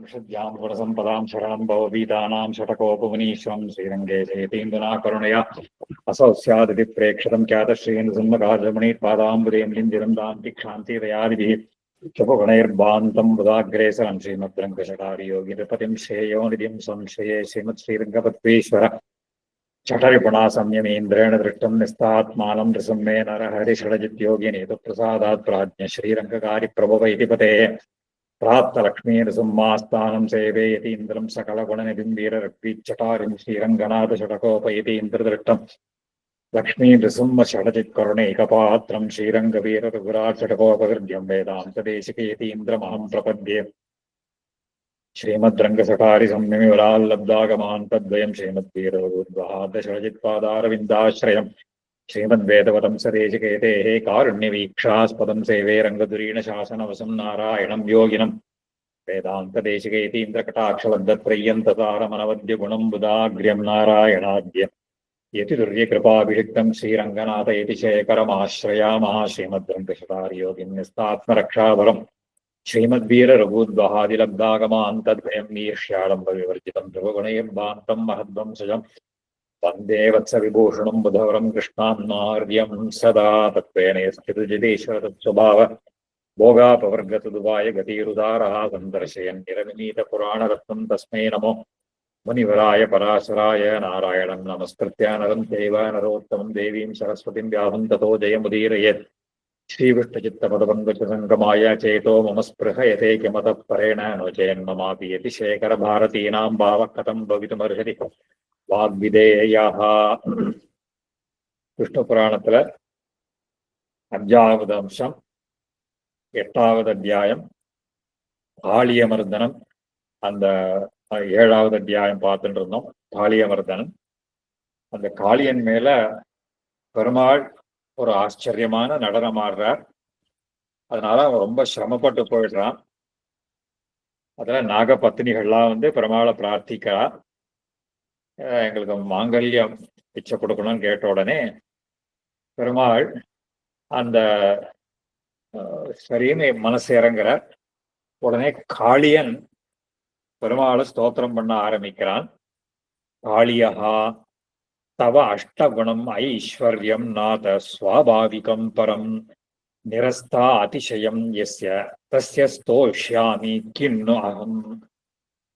षड्यां गुणसम्पदां शरणं भवभीतानां षटकोपमुनीश्वरं श्रीरङ्गे जयतीन्दुना करुणया असौ स्यादिति प्रेक्षितं ख्यातश्रीन्दुसुम्मकाजमणिपादाम्बुदेन्द्रिं जिरन्दां तिक्षान्तिदयादिभिः शुभगुणैर्भान्तं बुधाग्रेसरं श्रीमद्रङ्गशटारियोगिनृपतिं श्रेयोनिधिं संश्रये श्रीमत्श्रीरङ्गपद्मेश्वर चटरिपुणा संयमेन्द्रेण दृष्टं निस्तात्मानं नृसिंहे नरहरिषडजिद्योगिनेतुप्रसादात् प्राज्ञ श्रीरङ्गकारिप्रभव इति पतेः प्राप्तलक्ष्मीनृसिंहास्थानं सेवेयतीन्द्रं सकलगुणनिधिं वीररक्तीच्चटारिं श्रीरङ्गनाथषटकोपयतीन्द्रदृष्टं लक्ष्मीनृसिंहषडजित्करुणैकपात्रं श्रीरङ्गवीररघुराट्षटकोपहृद्यं वेदान्तदेशिकयतीन्द्रमहं प्रपद्ये श्रीमद्रङ्गसठारि संयमिवराल्लब्धागमान् तद्वयं श्रीमद्वीररघुर्वहादशरजित्पादारविन्दाश्रयं श्रीमद्वेदवतं सदेशिकेतेः कारुण्यवीक्षास्पदं सेवे रङ्गधुरीणशासनवसं नारायणं योगिनं वेदान्तदेशिकेतीन्द्रकटाक्षलब्धत्रय्यन्ततारमनवद्यगुणं बुधाग्र्यं नारायणाद्य यतिदुर्यकृपाभिषिक्तं श्रीरङ्गनाथ यतिशेखरमाश्रयामः श्रीमद्रङ्गशठारियोगिन्यस्तात्मरक्षाबलम् श्रीमद्वीररघुद्वहादिलब्धागमान् तद्वयं वीर्ष्याडम्बविवर्जितं ध्रुवगुणैर्भान्तं महद्वंसजं वन्दे वत्सविभूषणं बुधवरं कृष्णान्मार्यं सदा तत्त्वेन स्थितजितेश्वर तत्स्वभाव भोगापवर्गतदुवाय गतिरुदारः सन्दर्शयन् निरविनीतपुराणरत्नं तस्मै नमो मुनिवराय पराशराय नारायणं नमस्कृत्य नरं चैव नरोत्तमं देवीं सरस्वतीं व्याहं ततो जयमुदीरयेत् श्रीविष्टचित्तपदपङ्कजसङ्गमाय चेतो मम स्पृहयते किमतः परेण नो चेन्ममापि यतिशेखरभारतीनां भावः कथं भवितुमर्हति वाग्विधेयः விஷ்ணுபுராணத்துல 5வது அம்சம் 8வது அத்தியாயம் காளியமர்தனம். அந்த 7வது அத்தியாயம் பார்த்துட்டு இருந்தோம். காளியமர்தனம், அந்த காளியன் மேல பெருமாள் ஒரு ஆச்சரியமான நடனம் ஆடுறார். அதனால அவன் ரொம்ப சிரமப்பட்டு போயிடுறான். அதுல நாகபத்தினிகள்லாம் பெருமாளை பிரார்த்திக்கிறா, எங்களுக்கு மாங்கல்யம் பிச்சை கொடுக்கணும்னு கேட்ட உடனே பெருமாள் அந்த சரின்னு மனசு இறங்குறார். உடனே காளியன் பெருமாளை ஸ்தோத்திரம் பண்ண ஆரம்பிக்கிறான். காளியஹா தவ அஷ்டகுணம் ஐஸ்வர்யம் நாத ஸ்வாபாவிகம் பரம் நிரஸ்தா அதிசயம் எஸ்ய தஸ்ய ஸ்தோஷ்யாமி கின்னு அகம்.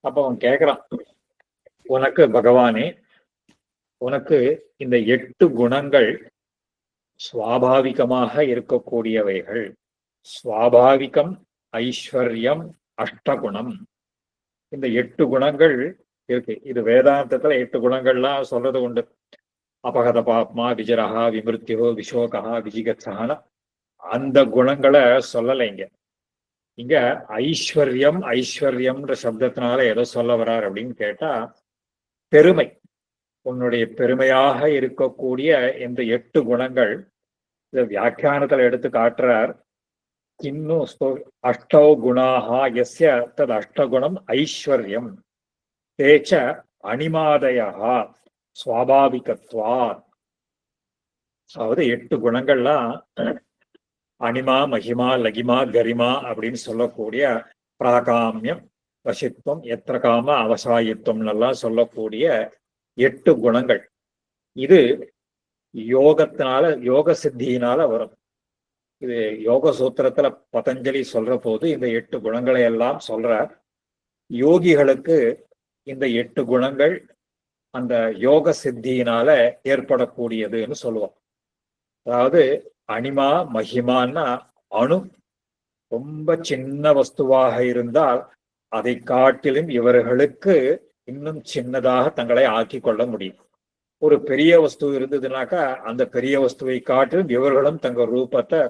அப்ப அவன் கேட்கிறான், உனக்கு பகவானே, உனக்கு இந்த 8 குணங்கள் சுவாபாவிகமாக இருக்கக்கூடியவைகள். சுவாபாவிகம், ஐஸ்வர்யம், அஷ்டகுணம், இந்த 8 குணங்கள் இருக்கு. இது வேதாந்தத்துல 8 குணங்கள்லாம் சொல்றது உண்டு. அபகத பாப்மா விஜரஹா விமிருத்தியோ விஷோகா விஜிகத்ஸான அந்த குணங்களை சொல்லலை இங்க. இங்க ஐஸ்வர்யம், ஐஸ்வர்யம்ன்ற சப்தத்தினால எதை சொல்ல வர்றார் அப்படின்னு கேட்டா, பெருமை, உன்னுடைய பெருமையாக இருக்கக்கூடிய இந்த 8 குணங்கள் இந்த வியாக்கியானத்துல எடுத்து காட்டுறார். கின்னு அஷ்டௌ குணாஹா யஸ்ய தத் அஷ்டகுணம் ஐஸ்வர்யம் தேச்ச அனிமாதயா சுவாபாவிகத்வாத். அதாவது 8 குணங்கள்லாம் அனிமா, மகிமா, லகிமா, கரிமா அப்படின்னு சொல்லக்கூடிய பிராகாமியம், வசித்துவம், எத்திரகாம, அவசாயித்துவம் எல்லாம் சொல்லக்கூடிய 8 குணங்கள். இது யோகத்தினால, யோக சித்தியினால வரும். இது யோக சூத்திரத்துல பதஞ்சலி சொல்ற போது இந்த 8 குணங்களை எல்லாம் சொல்றார். யோகிகளுக்கு இந்த 8 குணங்கள் அந்த யோக சித்தியினால ஏற்படக்கூடியதுன்னு சொல்லுவோம். அதாவது அனிமா, மகிமான்னா அணு, ரொம்ப சின்ன வஸ்துவாக இருந்தால் அதை காட்டிலும் இவர்களுக்கு இன்னும் சின்னதாக தங்களை ஆக்கி கொள்ள முடியும். ஒரு பெரிய வஸ்து இருந்ததுனாக்கா அந்த பெரிய வஸ்துவை காட்டிலும் இவர்களும்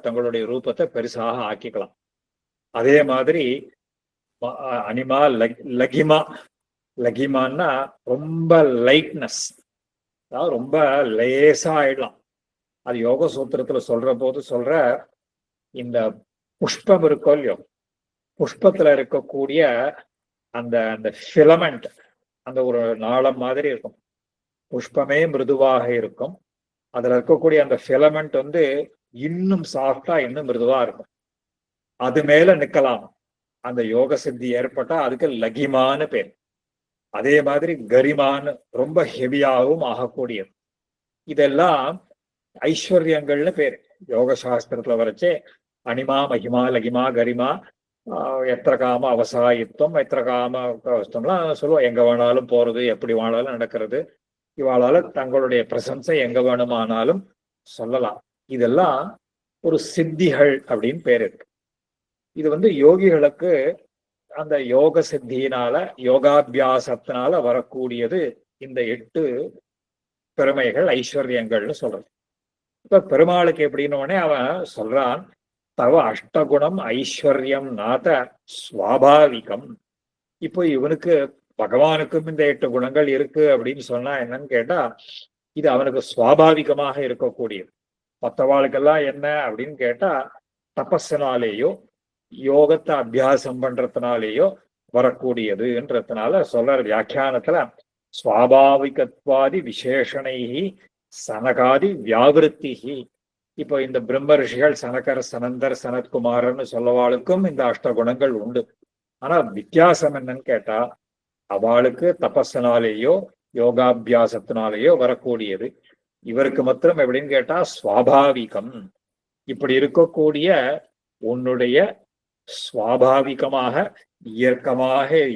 தங்களுடைய ரூபத்தை பெருசாக ஆக்கிக்கலாம். அதே மாதிரி அனிமா, லகிமா, லகிமான்னா ரொம்ப லைட்னஸ், அதாவது ரொம்ப லேசா ஆயிடலாம். அது யோக சூத்திரத்துல சொல்ற போது சொல்ற, இந்த புஷ்பம் இருக்கோ இல்லையோ, புஷ்பத்துல இருக்கக்கூடிய அந்த அந்த ஃபிலமெண்ட், அந்த ஒரு நாளம் மாதிரி இருக்கும். புஷ்பமே மிருதுவாக இருக்கும், அதுல இருக்கக்கூடிய அந்த ஃபிலமெண்ட் இன்னும் சாஃப்டா, இன்னும் மிருதுவா இருக்கும். அது மேல நிக்கலாம். அந்த யோக சித்தி ஏற்பட்டா அதுக்கு லகிமான்னு பேர். அதே மாதிரி கரிமான்னு ரொம்ப ஹெவியாகவும் ஆகக்கூடியது. இதெல்லாம் ஐஸ்வர்யங்கள்னு பேர். யோக சாஸ்திரத்துல வரைச்சே அனிமா மகிமா லகிமா கரிமா எத்திர காம அவசாயித்துவம் எத்திர காம அவஸ்தம்லாம் சொல்லுவோம். எங்க வேணாலும் போறது, எப்படி வேணாலும் நடக்கிறது, இவாளால தங்களுடைய பிரசன்ஸை எங்க வேணுமானாலும் சொல்லலாம். இதெல்லாம் ஒரு சித்திகள் அப்படின்னு பேர் இருக்கு. இது யோகிகளுக்கு அந்த யோக சித்தியினால யோகாபியாசத்தினால வரக்கூடியது இந்த 8 பெருமைகள் ஐஸ்வர்யங்கள்னு சொல்றது. இப்ப பெருமாளுக்கு எப்படின்னு அவன் சொல்றான், தவ அஷ்டகுணம் ஐஸ்வர்யம் நாத சுவாபாவிகம். இப்போ இவனுக்கு பகவானுக்கும் இந்த 8 குணங்கள் இருக்கு அப்படின்னு சொன்னா என்னன்னு கேட்டா, இது அவனுக்கு சுவாபாவிகமாக இருக்கக்கூடியது. மற்றவாளுக்கெல்லாம் என்ன அப்படின்னு கேட்டா, தபஸினாலேயோ யோகத்தை அபியாசம் பண்றதுனாலேயோ வரக்கூடியதுன்றதுனால சொல்ற வியாக்கியானத்துல சுவாபாவிகத்வாதி விசேஷணைகி சனகாதி வியாவிருத்திகி. இப்போ இந்த பிரம்ம ரிஷிகள் சனகர் சனந்தர் சனத்குமாரன்னு சொல்லவாளுக்கும் இந்த அஷ்டகுணங்கள் உண்டு. ஆனா வித்தியாசம் என்னன்னு கேட்டா, அவளுக்கு தபஸினாலேயோ யோகாபியாசத்தினாலேயோ வரக்கூடியது. இவருக்கு மாத்திரம் எப்படின்னு கேட்டா சுவாபாவிகம். இப்படி இருக்கக்கூடிய உன்னுடைய சுவாபாவிகமாக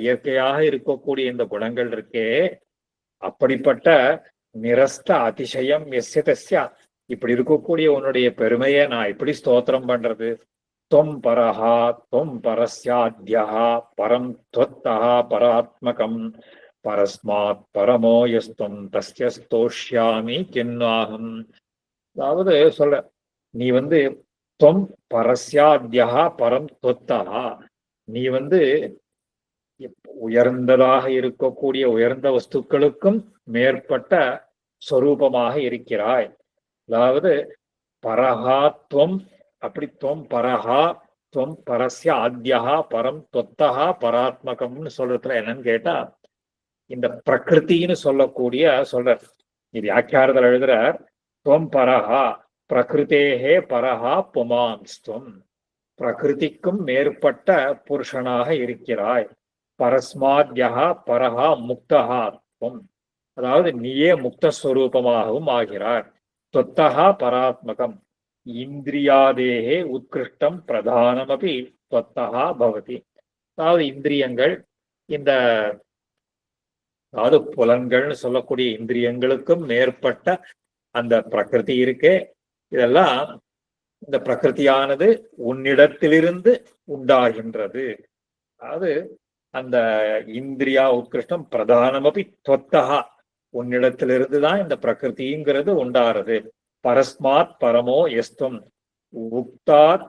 இயற்கையாக இருக்கக்கூடிய இந்த குணங்கள் இருக்கே, அப்படிப்பட்ட நிரஸ்த அதிசயம் எஸ்ய தஸ்யா, இப்படி இருக்கக்கூடிய உன்னுடைய பெருமையை நான் எப்படி ஸ்தோத்திரம் பண்றது? தொம் பரஹா தொம் பரஸ்யாத்யா பரம் त्वत्तः பராத்மகம் பரஸ்மாத் பரமோ யஸ்துவம் தஸ்ய ஸ்தோஷ்யாமி கின்னாஹம். அதாவது சொல்ற, நீ தொம் பரஸ்யாத்யா பரம் त्वत्तः, நீ உயர்ந்ததாக இருக்கக்கூடிய உயர்ந்த வஸ்துக்களுக்கும் மேற்பட்ட சொரூபமாக இருக்கிறாய். அதாவது பரஹாத்வம், அப்படி தொம் பரஹா தொம் பரஸ்ய ஆத்யா பரம் त्वत्तः பராத்மகம்னு சொல்றதுல என்னன்னு கேட்டா, இந்த பிரகிருத்தின்னு சொல்லக்கூடிய சொல்ற, இது வியாக்கியானத்துல எழுதுற, தொம் பரஹா பிரகிருத்தேகே பரஹா புமான்ஸ்துவம், பிரகிருதிக்கும் மேற்பட்ட புருஷனாக இருக்கிறாய். பரஸ்மாத்யா பரஹா முக்தஹா துவம், அதாவது நீயே முக்தஸ்வரூபமாகவும் ஆகிறார். त्वत्तः பராத்மகம் இந்திரியாதேகே உத்கிருஷ்டம் பிரதானமபி त्वत्तः பவதி. அதாவது இந்திரியங்கள், இந்த அதாவது புலன்கள்னு சொல்லக்கூடிய இந்திரியங்களுக்கும் மேற்பட்ட அந்த பிரகிருதி இருக்கே, இதெல்லாம் இந்த பிரகிருதியானது உன்னிடத்திலிருந்து உண்டாகின்றது. அதாவது அந்த இந்திரியா உத்கிருஷ்டம் பிரதானமபி त्वत्तः, உன்னிடத்திலிருந்து தான் இந்த பிரகிருதிங்கிறது உண்டாறது. பரஸ்மாத் பரமோ எஸ்துவம் உக்தாத்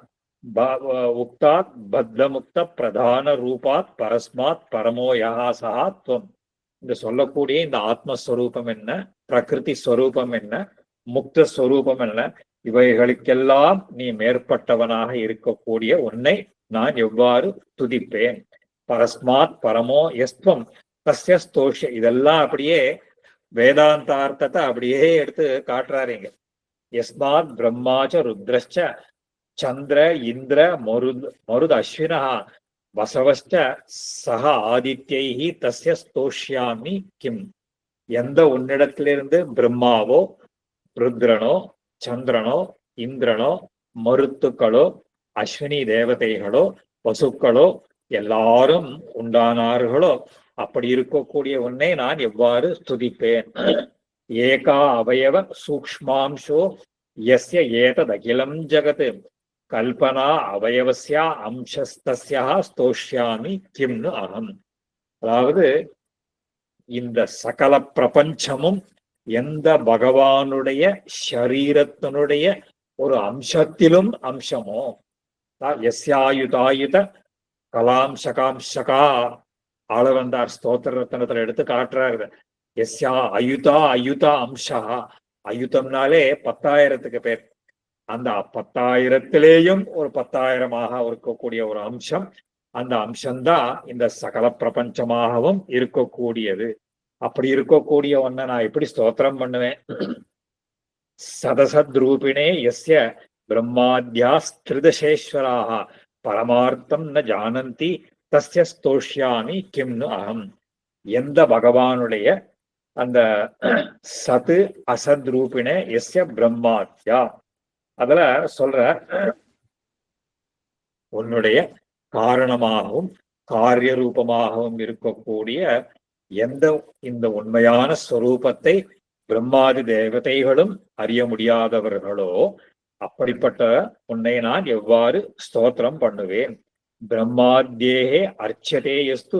உக்தாத் பத்தமுக்த பிரதான ரூபாத் பரஸ்மாத் பரமோ யஹா சஹா துவம். இந்த சொல்லக்கூடிய இந்த ஆத்மஸ்வரூபம் என்ன, பிரகிருதி ஸ்வரூபம் என்ன, முக்த ஸ்வரூபம் என்ன, இவைகளுக்கெல்லாம் நீ மேற்பட்டவனாக இருக்கக்கூடிய உன்னை நான் எவ்வாறு துதிப்பேன்? பரஸ்மாத் பரமோ எஸ்துவம் தஸ்ய ஸ்தோஷ்ய. இதெல்லாம் அப்படியே வேதாந்தார்த்தத்தை அப்படியே எடுத்து காட்டுறாருங்க. யஸ்மாத் பிரம்மாச்ச ருத்ரச்ச சந்திர இந்திர மருத் அஸ்வினா வசவச்ச சக ஆதித்யைஹி தஸ்ய ஸ்தோஷ்யாமி கிம். எந்த உன்னிடத்திலிருந்து பிரம்மாவோ ருத்ரனோ சந்திரனோ இந்திரனோ மருத்துக்களோ அஸ்வினி தேவதைகளோ பசுக்களோ எல்லாரும் உண்டானார்களோ, அப்படி இருக்கக்கூடிய உன்னை நான் எவ்வாறு ஸ்துதிப்பேன்? ஏகா அவயவ சூக்ஷ்மாம்சோ யஸ்ய ஏததகிலம் ஜகத் கல்பனா அவயவஸ்யா அம்சஸ்தஸ்யா ஸ்தோஷ்யாமி கிம்னு அகம். அதாவது இந்த சகல பிரபஞ்சமும் எந்த பகவானுடைய ஷரீரத்தினுடைய ஒரு அம்சத்திலும் அம்சமோ, யஸ்யாயுதாயுத கலாம்சகாம்சகா ஆளவந்தார் ஸ்தோத்திர ரத்னத்துல எடுத்து காட்டுறாரு. எஸ்யா அயுதா அயுதா அம்சா, அயுதம்னாலே 10,000க்கு பேர். அந்த 10,000த்திலேயும் ஒரு 10,000 இருக்கக்கூடிய ஒரு அம்சம், அந்த அம்சம்தான் இந்த சகல பிரபஞ்சமாகவும் இருக்கக்கூடியது. அப்படி இருக்கக்கூடிய ஒன்ன நான் எப்படி ஸ்தோத்திரம் பண்ணுவேன்? சதசத் ரூபிணே யஸ்ய பிரம்மாத்யா ஸ்திரிதசேஸ்வராக பரமார்த்தம் ந ஜானந்தி தஸ்ய ஸ்தோஷ்யாமி கிம்னு அகம். எந்த பகவானுடைய அந்த சத்து அசத் ரூபிணே எஸ்ய பிரம்மாத்யா, அதுல சொல்ற உன்னுடைய காரணமாகவும் காரிய ரூபமாகவும் இருக்கக்கூடிய எந்த இந்த உண்மையான ஸ்வரூபத்தை பிரம்மாதி தேவதைகளும் அறிய முடியாதவர்களோ அப்படிப்பட்ட உன்னை நான் எவ்வாறு ஸ்தோத்திரம் பண்ணுவேன். பிரம்மாத்யேஹே அர்ச்சதே யஸ்து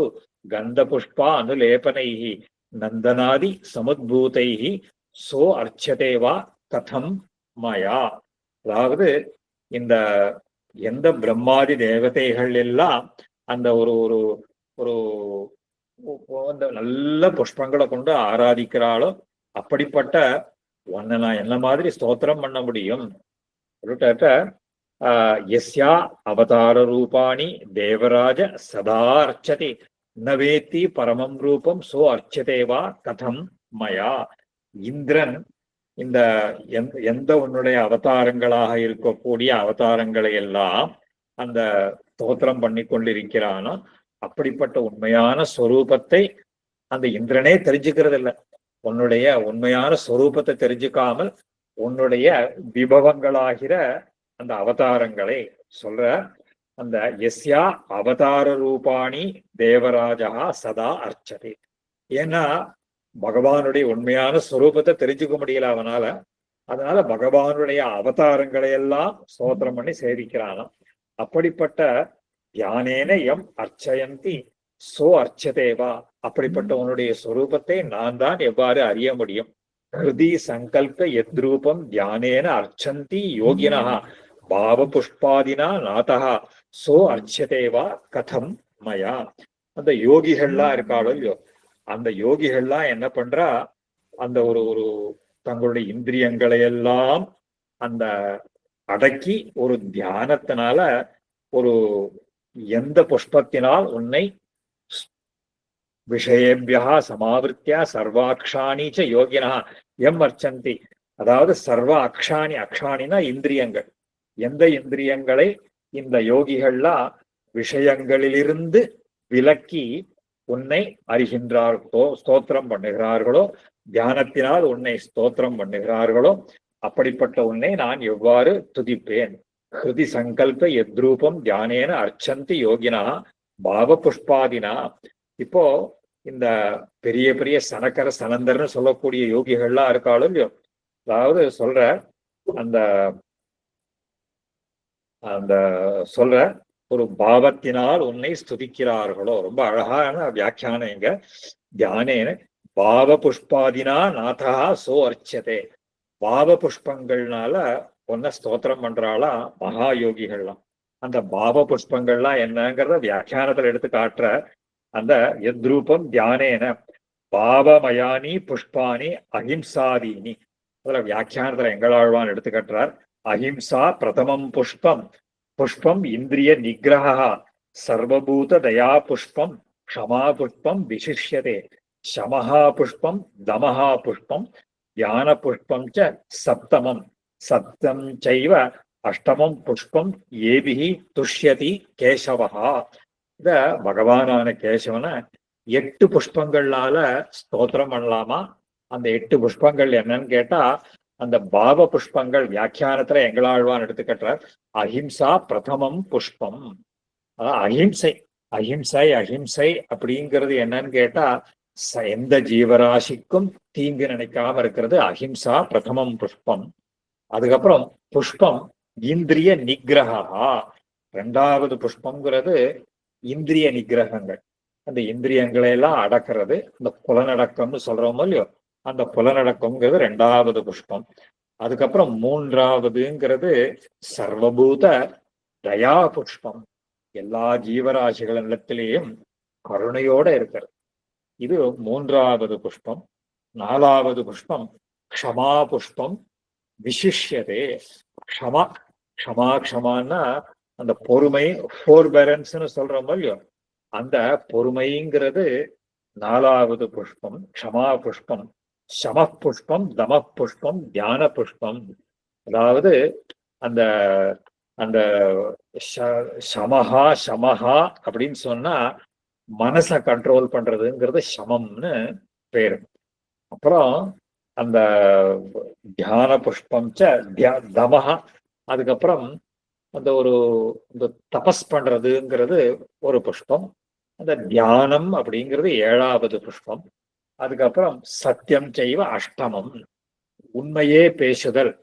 கந்த புஷ்பா அனுலேபனைஹி நந்தனாதி சமுத்பூதைஹி சோ அர்ச்சதேவா கதம் மயா. அதாவது இந்த எந்த பிரம்மாதி தேவதைகள் எல்லாம் அந்த ஒரு ஒரு ஒரு நல்ல புஷ்பங்களை கொண்டு ஆராதிக்கிறாளோ அப்படிப்பட்ட ஒன்ன நான் என்ன மாதிரி ஸ்தோத்திரம் பண்ண முடியும். யஸ்யா அவதார ரூபாணி தேவராஜ சதா அர்ச்சதி நவேத்தி பரமம் ரூபம் சோ அர்ச்சதேவா கதம் மயா. இந்திரன் இந்த எந்த உன்னுடைய அவதாரங்களாக இருக்கக்கூடிய அவதாரங்களை எல்லாம் அந்த ஸ்தோத்திரம் பண்ணி கொண்டிருக்கிறானோ அப்படிப்பட்ட உண்மையான ஸ்வரூபத்தை அந்த இந்திரனே தெரிஞ்சுக்கிறது இல்லை. உன்னுடைய உண்மையான ஸ்வரூபத்தை தெரிஞ்சுக்காமல் உன்னுடைய விபவங்களாகிற அந்த அவதாரங்களை சொல்ற. அந்த யஸ்யா அவதார ரூபாணி தேவராஜா சதா அர்ச்சதே. ஏன்னா பகவானுடைய உண்மையான ஸ்வரூபத்தை தெரிஞ்சுக்க முடியல அவனால. அதனால பகவானுடைய அவதாரங்களை எல்லாம் ஸ்தோத்திரம் பண்ணி சேவிக்கிறானாம். அப்படிப்பட்ட தியானேன எம் அர்ச்சயந்தி சோ அர்ச்சதேவா. அப்படிப்பட்ட உன்னுடைய ஸ்வரூபத்தை நான் தான் எவ்வாறு அறிய முடியும். ஹிருதி சங்கல்ப எத்ரூபம் தியானேன அர்ச்சந்தி யோகினா பாவ புஷ்பாதினா நாதா சோ அர்ச்சதேவா கதம் மயா. அந்த யோகிகள்லாம் இருக்காளோ இல்லையோ, அந்த யோகிகள்லாம் என்ன பண்றா, அந்த ஒரு ஒரு தங்களுடைய இந்திரியங்களை எல்லாம் அந்த அடக்கி ஒரு தியானத்தினால ஒரு எந்த புஷ்பத்தினால் உன்னை விஷயேபியா சமாவிருத்தியா சர்வாக்ஷாணிச்ச யோகினா எம் அர்ச்சந்தி. அதாவது சர்வ அக்ஷாணி, அக்ஷாணினா இந்திரியங்கள், எந்த இந்திரியங்களை இந்த யோகிகள்லாம் விஷயங்களிலிருந்து விலக்கி உன்னை அறிகின்றார்களோ ஸ்தோத்திரம் பண்ணுகிறார்களோ, தியானத்தினால் உன்னை ஸ்தோத்திரம் பண்ணுகிறார்களோ அப்படிப்பட்ட உன்னை நான் எவ்வாறு துதிப்பேன். ஹிருதி சங்கல்ப எத்ரூபம் தியானேன அர்ச்சந்தி யோகினா பாவ புஷ்பாதினா. இப்போ இந்த பெரிய பெரிய சனக்கர சனந்தர்னு சொல்லக்கூடிய யோகிகள்லாம் இருக்காலும் இல்லையோ, அதாவது சொல்ற அந்த அந்த சொல்ற ஒரு பாவத்தினால் உன்னை ஸ்துதிக்கிறார்களோ. ரொம்ப அழகான வியாக்கியானம் இங்க. தியானேன பாவ புஷ்பாதினா நாதா சோ அர்ச்சதே. பாவ புஷ்பங்கள்னால ஒன்ன ஸ்தோத்திரம் பண்றாளா மகா யோகிகள்லாம். அந்த பாவ புஷ்பங்கள்லாம் என்னங்கிறத வியாக்கியானத்துல எடுத்து காட்டுற. அந்த எத்ரூபம் தியானேன பாவமயானி புஷ்பானி அஹிம்சாதீனி. அதுல வியாக்கியானத்துல எங்களாழ்வான் எடுத்து காட்டுறார். அஹிம்சா பிரதமம் புஷ்பம், புஷ்பம் இந்திரிய நிகிரஹா, சர்வபூத தயா புஷ்பம், க்ஷமா புஷ்பம் விசிஷ்யதே, சமஹா புஷ்பம், தமஹா புஷ்பம், தியான புஷ்பம் ச சப்தமம், சப்தம் சைவ அஷ்டமம் புஷ்பம் ஏபிஹி துஷ்யதி கேசவஹா. இத பகவானான கேசவனை 8 புஷ்பங்களால ஸ்தோத்திரம் பண்ணலாமா. அந்த 8 புஷ்பங்கள் என்னன்னு கேட்டா, அந்த பாவ புஷ்பங்கள் வியாக்கியானத்துல எங்களாழ்வான் எடுத்துக்கட்டார். அஹிம்சா பிரதமம் புஷ்பம். அஹிம்சை, அஹிம்சை அஹிம்சை அப்படிங்கிறது என்னன்னு கேட்டா, எந்த ஜீவராசிக்கும் தீங்கு நினைக்காம இருக்கிறது அஹிம்சா பிரதமம் புஷ்பம். அதுக்கப்புறம் புஷ்பம் இந்திரிய நிகிரகா. 2வது புஷ்பம்ங்கிறது இந்திரிய நிகிரகங்கள், அந்த இந்திரியங்களை எல்லாம் அடக்கிறது. அந்த புலனடக்கம்னு சொல்றோமோ இல்லையோ, அந்த புலனடக்கம்ங்கிறது 2வது புஷ்பம். அதுக்கப்புறம் 3வதுங்கிறது சர்வபூத தயா புஷ்பம். எல்லா ஜீவராசிகளிடத்திலேயும் கருணையோட இருக்கிறது. இது 3வது புஷ்பம். 4வது புஷ்பம் க்ஷமா புஷ்பம் விசிஷ்யதே. க்ஷமா, க்ஷமா க்ஷமான்னா அந்த பொறுமை, ஃபோர்பெரன்ஸ்னு சொல்றோமோ இல்லையோ, அந்த பொறுமைங்கிறது 4வது புஷ்பம். க்ஷமா புஷ்பம், சம புஷ்பம், தம புஷ்பம், தியான புஷ்பம். அதாவது அந்த அந்த சமஹா சமஹா அப்படின்னு சொன்னா மனசை கண்ட்ரோல் பண்றதுங்கிறது சமம்னு பேரு. அப்புறம் அந்த தியான புஷ்பம் தமஹா, அதுக்கப்புறம் அந்த ஒரு இந்த தபஸ் பண்றதுங்கிறது ஒரு புஷ்பம். அந்த தியானம் அப்படிங்கிறது 7வது புஷ்பம். அதுக்கப்புறம் சத்தியம் செய்வ அஷ்டமம், உண்மையே பேசுதல்.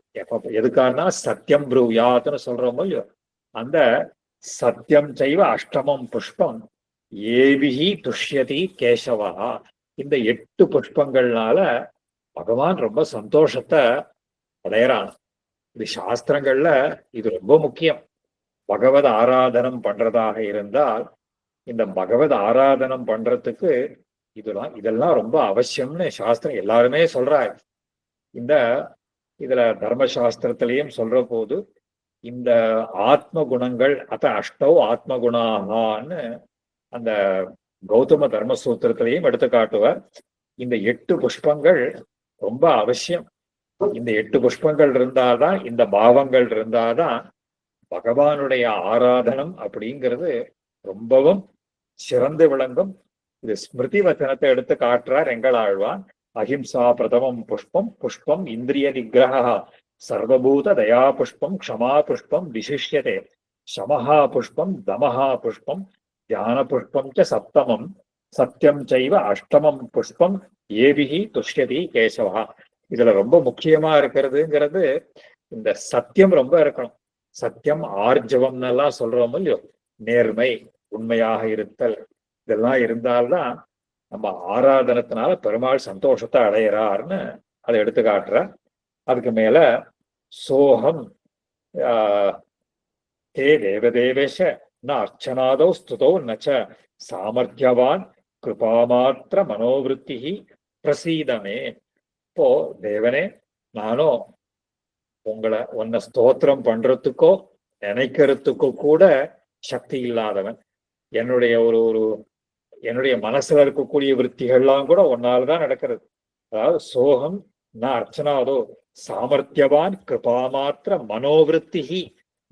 எதுக்காகனா சத்தியம் ப்ரூயாத்னு சொல்றோமோ இல்லையோ, அந்த சத்தியம் செய்வ அஷ்டமம் புஷ்பம் ஏபிஹி துஷ்யதி கேசவா. இந்த 8 புஷ்பங்கள்னால பகவான் ரொம்ப சந்தோஷத்தை அடையறான். இது சாஸ்திரங்கள்ல இது ரொம்ப முக்கியம். பகவத் ஆராதனம் பண்றதாக இருந்தால் இந்த பகவத் ஆராதனம் பண்றதுக்கு இதெல்லாம் ரொம்ப அவசியம்னு சாஸ்திரம் எல்லாருமே சொல்றாங்க. இதுல தர்மசாஸ்திரத்திலையும் சொல்ற போது இந்த ஆத்ம குணங்கள் அஷ்டௌ ஆத்ம குணாகான்னு அந்த கௌதம தர்ம சூத்திரத்திலையும் எடுத்து காட்டுவார். இந்த 8 புஷ்பங்கள் ரொம்ப அவசியம். இந்த 8 புஷ்பங்கள் இருந்தாதான், இந்த பாவங்கள் இருந்தாதான் பகவானுடைய ஆராதனம் அப்படிங்கிறது ரொம்பவும் சிறந்து விளங்கும். இது ஸ்மிருதி வச்சனத்தை எடுத்து காட்டுறார் எங்களாழ்வான். அஹிம்சா பிரதமம் புஷ்பம், புஷ்பம் இந்திரிய நிகிரஹ, சர்வபூத தயா புஷ்பம், க்ஷமா புஷ்பம் விசிஷ்யதே, சமஹா புஷ்பம், தமஹா புஷ்பம், தியான புஷ்பம் ச சப்தமம், சத்தியம் செய்வ அஷ்டமம் புஷ்பம் ஏபிஹி துஷ்யதி கேசவா. இதுல ரொம்ப முக்கியமா இருக்கிறதுங்கிறது இந்த சத்தியம் ரொம்ப இருக்கணும். சத்தியம் ஆர்ஜவம்னு எல்லாம் சொல்றோம் இல்லையோ, நேர்மை, உண்மையாக இருத்தல், இதெல்லாம் இருந்தால்தான் நம்ம ஆராதனத்தினால பெருமாள் சந்தோஷத்தை அடையிறாருன்னு அதை எடுத்து காட்டுற. அதுக்கு மேல சோகம் ஹே தேவதேவேஷ ந அர்ச்சனாதோ ஸ்துதோ நச்ச சாமர்த்தியவான் கிருபாமாத்திர மனோவிருத்தி பிரசீதமே. இப்போ தேவனே, நானும் உன்னை ஸ்தோத்திரம் பண்றதுக்கோ நினைக்கிறதுக்கோ கூட சக்தி இல்லாதவன். என்னுடைய என்னுடைய மனசுல இருக்கக்கூடிய விற்த்திகள்லாம் கூட ஒன்னால்தான் நடக்கிறது. அதாவது சோகம் நான் அர்ச்சனாதோ சாமர்த்தியவான் கிருபாமாத்திர மனோவிருத்தி,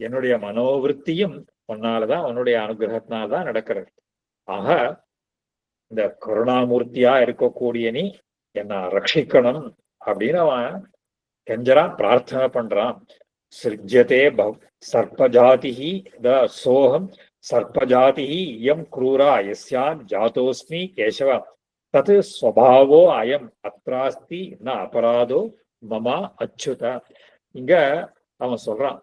என்னுடைய மனோவிருத்தியும் ஒன்னாலதான், உன்னுடைய அனுகிரகத்தினால்தான் நடக்கிறது. ஆக இந்த கருணாமூர்த்தியா இருக்கக்கூடிய நீ என்னை ரட்சிக்கணும் அப்படின்னு அவன் கெஞ்சரான், பிரார்த்தனை பண்றான். சிருஜ்யதே சர்ப்பஜாதி சோகம் சர்ப்பஜாதி இயம் க்ரூரா யஸ்யான் ஜாதோஸ்மி கேசவ தத் ஸ்வபாவோ அயம் அத்ராஸ்தி ந அபராதோ மமா அச்சுத. இங்க அவன் சொல்றான்,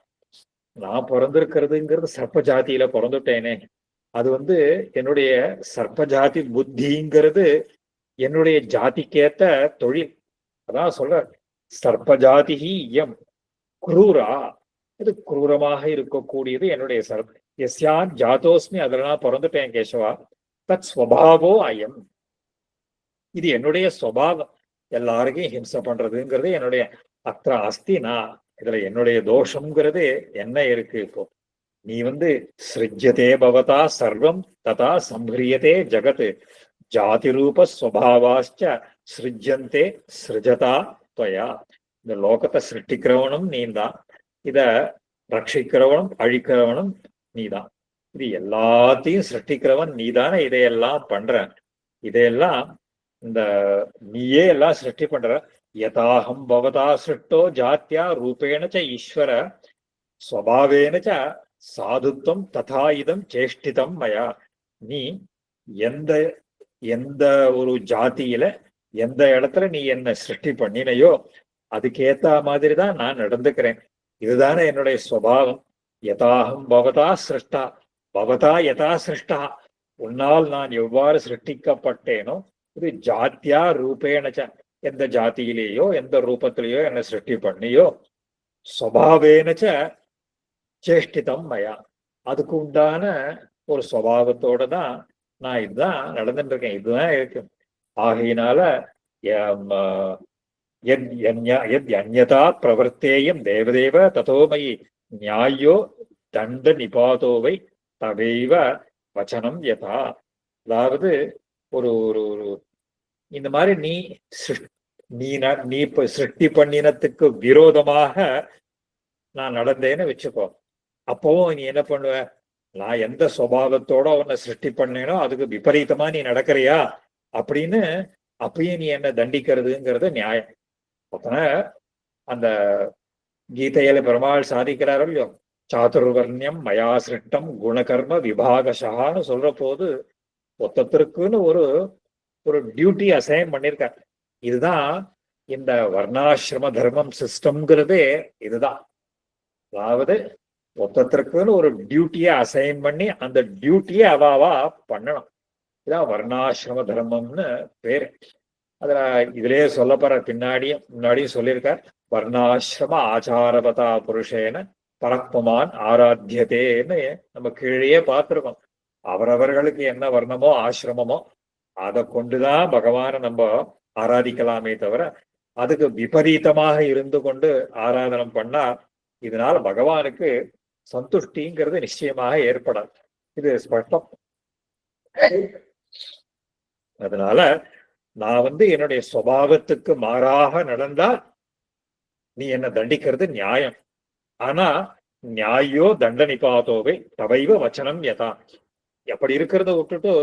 நான் பிறந்திருக்கிறதுங்கிறது சர்ப்ப ஜாதியில பிறந்துட்டேனே, அது என்னுடைய சர்ப்ப ஜாதி புத்திங்கிறது என்னுடைய ஜாதிக்கேத்த தொழில். அதான் சொல்ற, சர்ப்பஜாதி இயம் குரூரா, இது குரூரமாக இருக்கக்கூடியது என்னுடைய சர்ப்ப. எஸ்யான் ஜாதோஸ்மி, அதெல்லாம் பிறந்துட்டேன் கேசவா. தத் ஸ்வபாவோ அயம், இது என்னுடைய ஸ்வபாவம். எல்லாருக்கும் ஹிம்சை பண்றதுங்கிறது என்னுடைய அத்திர அஸ்தி. நான் இதுல என்னுடைய தோஷம்ங்கிறது என்ன இருக்கு? இப்போ நீ சிருஜ்யதே பவதா சர்வம் ததா சம்பிரியதே ஜகத் ஜாதி ரூப ஸ்வபாவாச்ச சிருஜ்யந்தே சிருஜதா துவயா. இந்த லோகத்தை சிருஷ்டிக்கிறவனும் நீதான், இத ரட்சிக்கிறவனும் அழிக்கிறவனும் நீதான். இது எல்லாத்தையும் சிருஷ்டிக்கிறவன் நீதானே, இதையெல்லாம் பண்ற. இதையெல்லாம் இந்த நீயே எல்லாம் சிருஷ்டி பண்ற. யதாஹம் பவதா சிருஷ்டோ ஜாத்தியா ரூபேண ச ஈஸ்வர ஸ்வபாவேன ச சாதுத்வம் ததா இதம் சேஷ்டிதம் மயா. நீ எந்த எந்த ஒரு ஜாதியில எந்த இடத்துல நீ என்ன சிருஷ்டி பண்ணினையோ அதுக்கேத்த மாதிரி தான் நான் நடந்துக்கிறேன். இதுதானே என்னுடைய ஸ்வபாவம். யதாஹம் பவதா சிருஷ்டா பவதா யதா சிருஷ்டா, உன்னால் நான் எவ்வாறு சிருஷ்டிக்கப்பட்டேனோ, இது ஜாத்தியா ரூபேணச்ச, எந்த ஜாதியிலேயோ எந்த ரூபத்திலேயோ என்ன சிருஷ்டி பண்ணியோ, ஸ்வபாவேனச்ச சேஷ்டிதம் மயா, அதுக்கு உண்டான ஒரு ஸ்வபாவத்தோட தான் நான் இதுதான் நடந்துட்டு இருக்கேன், இதுதான் இருக்கு. ஆகையினால அந்யதா பிரவர்த்தேயம் தேவதேவ ததோமயி நியாயோ தண்ட நிபாதோவை தவைவ வச்சனம் யதா. அதாவது ஒரு ஒரு இந்த மாதிரி நீ நீ இப்ப சிருஷ்டி பண்ணினத்துக்கு விரோதமாக நான் நடந்தேன்னு வச்சுக்கோ, அப்பவும் நீ என்ன பண்ணுவ? நான் எந்த சுபாவத்தோட உன்னை சிருஷ்டி பண்ணேனோ அதுக்கு விபரீதமா நீ நடக்கிறியா அப்படின்னு அப்பயும் நீ என்ன தண்டிக்கிறதுங்கிறது நியாயம். அப்ப அந்த கீதையில பெருமாள் சாதிக்கிறாரோ இல்லையோ, சாதுர்வர்ணியம் மயா சிருஷ்டம் குணகர்ம விபாகசான்னு சொல்ற போது ஒத்தத்திற்குன்னு ஒரு ஒரு டியூட்டி அசைன் பண்ணிருக்கார். இதுதான் இந்த வர்ணாசிரம தர்மம் சிஸ்டம்ங்கிறதே இதுதான். அதாவது ஒத்தத்திற்குன்னு ஒரு டியூட்டியை அசைன் பண்ணி அந்த டியூட்டியை அவாவா பண்ணணும். இதான் வர்ணாசிரம தர்மம்னு பேரு. அதுல இதுலயே சொல்லப்படுற முன்னாடியும் சொல்லியிருக்கார், வர்ணாசிரம ஆச்சாரபதா புருஷேன பரப்புமான் ஆராத்தியதேன்னு நம்ம கீழே பார்த்திருக்கோம். அவரவர்களுக்கு என்ன வர்ணமோ ஆசிரமமோ அதை கொண்டுதான் பகவானை நம்ம ஆராதிக்கலாமே தவிர அதுக்கு விபரீதமாக இருந்து கொண்டு ஆராதனம் பண்ணா இதனால பகவானுக்கு சந்துஷ்டிங்கிறது நிச்சயமாக ஏற்படாது. இது ஸ்பஷ்டம். அதனால நான் என்னுடைய சுபாவத்துக்கு மாறாக நடந்தால் நீ என்ன தண்டிக்கிறது நியாயம். ஆனா நியாயோ தண்டனிபாதோவை தவைவ வச்சனம் யதா. எப்படி இருக்கிறத விட்டுட்டு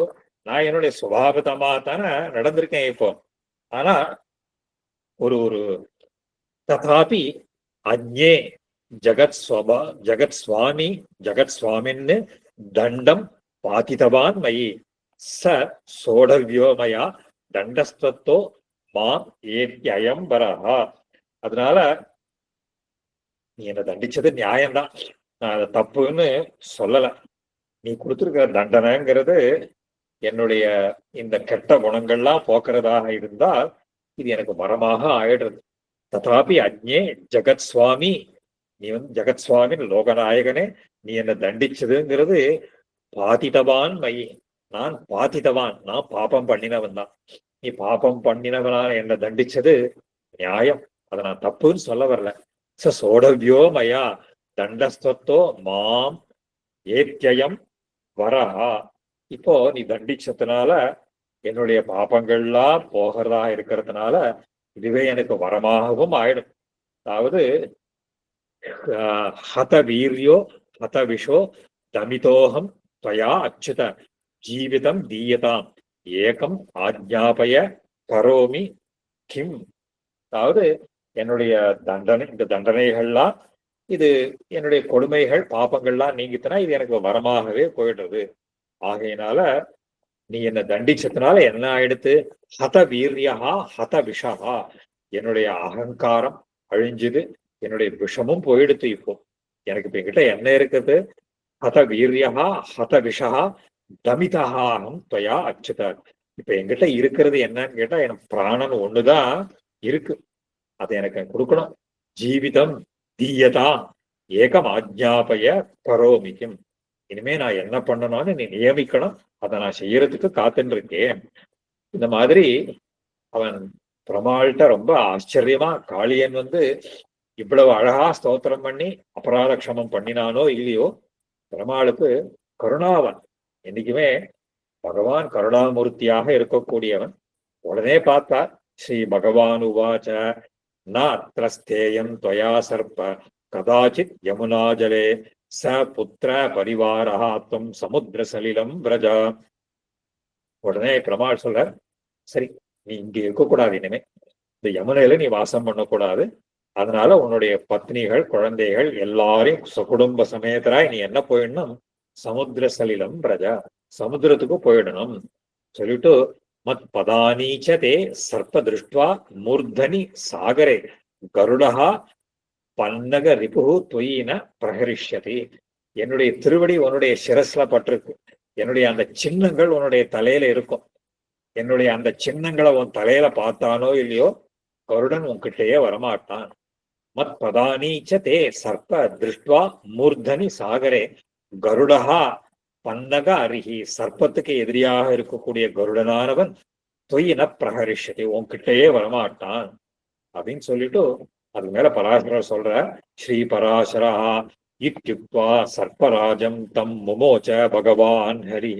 நான் என்னுடைய சுபாவத்தமா தானே நடந்திருக்கேன் இப்போ. ஆனா ஒரு ஒரு ததாபி அஜ்ஞே ஜகத் சுவாமின்னு தண்டம் பாதிதவான் மயி ச சோடவியோ மயா தண்டஸ்தத்தோ மாம் ஏத்யம் வரஹா. அதனால நீ என்ன தண்டிச்சது நியாயம்தான், நான் அதை தப்புன்னு சொல்லல. நீ கொடுத்துருக்கிற தண்டனைங்கிறது என்னுடைய இந்த கெட்ட குணங்கள்லாம் போக்குறதாக இருந்தால் இது எனக்கு வரமாக ஆயிடுறது. ததாபி அஜ்ஞே ஜகத் சுவாமி, நீ ஜெகத் சுவாமி லோகநாயகனே, நீ என்ன தண்டிச்சதுங்கிறது பாதிதவான் மயி, நான் பாதிதவான், நான் பாபம் பண்ணினவன் தான். நீ பாபம் பண்ணினவனால என்ன தண்டிச்சது நியாயம், அதை நான் தப்புன்னு சொல்ல வரல. சோடவியோ மயா தண்டஸ்தத்தோ மாம் ஏத்தியம் வரஹா. இப்போ நீ தண்டிச்சதுனால என்னுடைய பாபங்கள்லாம் போகிறதா இருக்கிறதுனால இதுவே எனக்கு வரமாகவும் ஆயிடும். அதாவது ஹத வீரியோ ஹத விஷோ தமிதோகம் துவயா அச்சுத ஜீவிதம் தீயதாம் ஏகம் ஆஜ்ஞாபய கரோமி கிம். அதாவது என்னுடைய இந்த தண்டனைகள்லாம் இது என்னுடைய கொடுமைகள் பாப்பங்கள்லாம் நீங்கித்தனா இது எனக்கு வரமாகவே போயிடுறது. ஆகையினால நீ என்ன தண்டிச்சதுனால என்ன ஆயிடுத்து? ஹத வீரியா ஹத விஷா, என்னுடைய அகங்காரம் அழிஞ்சுது, என்னுடைய விஷமும் போயிடுத்து. இப்போ எனக்கு இப்ப என்கிட்ட என்ன இருக்குது? ஹத வீரியா ஹத விஷா தமிதஹாகம் துவயா அச்சுத. இப்ப என்கிட்ட இருக்கிறது என்னன்னு கேட்டா எனக்கு பிராணன் ஒண்ணுதான் இருக்கு, அதை எனக்கு கொடுக்கணும். ஜீவிதம் தீயதா ஏகம் ஆஜ்ஞாபய கரோமிக்கும். இனிமே நான் என்ன பண்ணணும்னு நீ நியமிக்கணும், அதை நான் செய்யறதுக்கு காத்துன்னு இருக்கேன். இந்த மாதிரி அவன் பெருமாள்கிட்ட ரொம்ப ஆச்சரியமா காளியன் இவ்வளவு அழகா ஸ்தோத்திரம் பண்ணி அபராத க்ஷமம் பண்ணினானோ இல்லையோ, பெருமாளுக்கு கருணாவன். என்னைக்குமே பகவான் கருணாமூர்த்தியாக இருக்கக்கூடியவன். உடனே பார்த்தார், ஸ்ரீ பகவான் உவாச்ச நாத்ரஸ்தேயம் துவயா சர்ப்ப கதாச்சித் யமுனா ஜலே ச புத்திர பரிவாரா துவம் சமுத்திர சலிலம் பிரஜா. உடனே பெருமாள் சொல்ற, சரி நீ இங்க இருக்கக்கூடாது, இனிமே இந்த யமுனையில நீ வாசம் பண்ணக்கூடாது. அதனால உன்னுடைய பத்னிகள் குழந்தைகள் எல்லாரையும் குடும்ப சமேதராய் நீ என்ன போயிடணும்? சமுத்திர சலிலம் பிரஜா, சமுத்திரத்துக்கு போயிடணும் சொல்லிட்டு மத் பதானீச்சதே சர்ப்ப திருஷ்டுவா மூர்தனி சாகரே கருடஹா பன்னக ரிபு தொயின பிரகரிஷ்யதி. என்னுடைய திருவடி உன்னுடைய சிரஸ்ல பட்டிருக்கு, என்னுடைய அந்த சின்னங்கள் உன்னுடைய தலையில இருக்கும். என்னுடைய அந்த சின்னங்களை உன் தலையில பார்த்தானோ இல்லையோ கருடன் உன்கிட்டயே வரமாட்டான். மத் பதானீச்சதே சர்ப்ப திருஷ்டுவா மூர்தனி சாகரே கருடஹா பன்னக அருகி, சர்ப்பத்துக்கு எதிரியாக இருக்கக்கூடிய கருடனானவன் தொயின பிரகரிஷதி, உன்கிட்டயே வரமாட்டான் அப்படின்னு சொல்லிட்டு அது மேல பராசரர் சொல்ற, ஸ்ரீ பராசரா இத்யுக்த்வா சர்ப்பராஜம் தம் முமோச்ச பகவான் ஹரி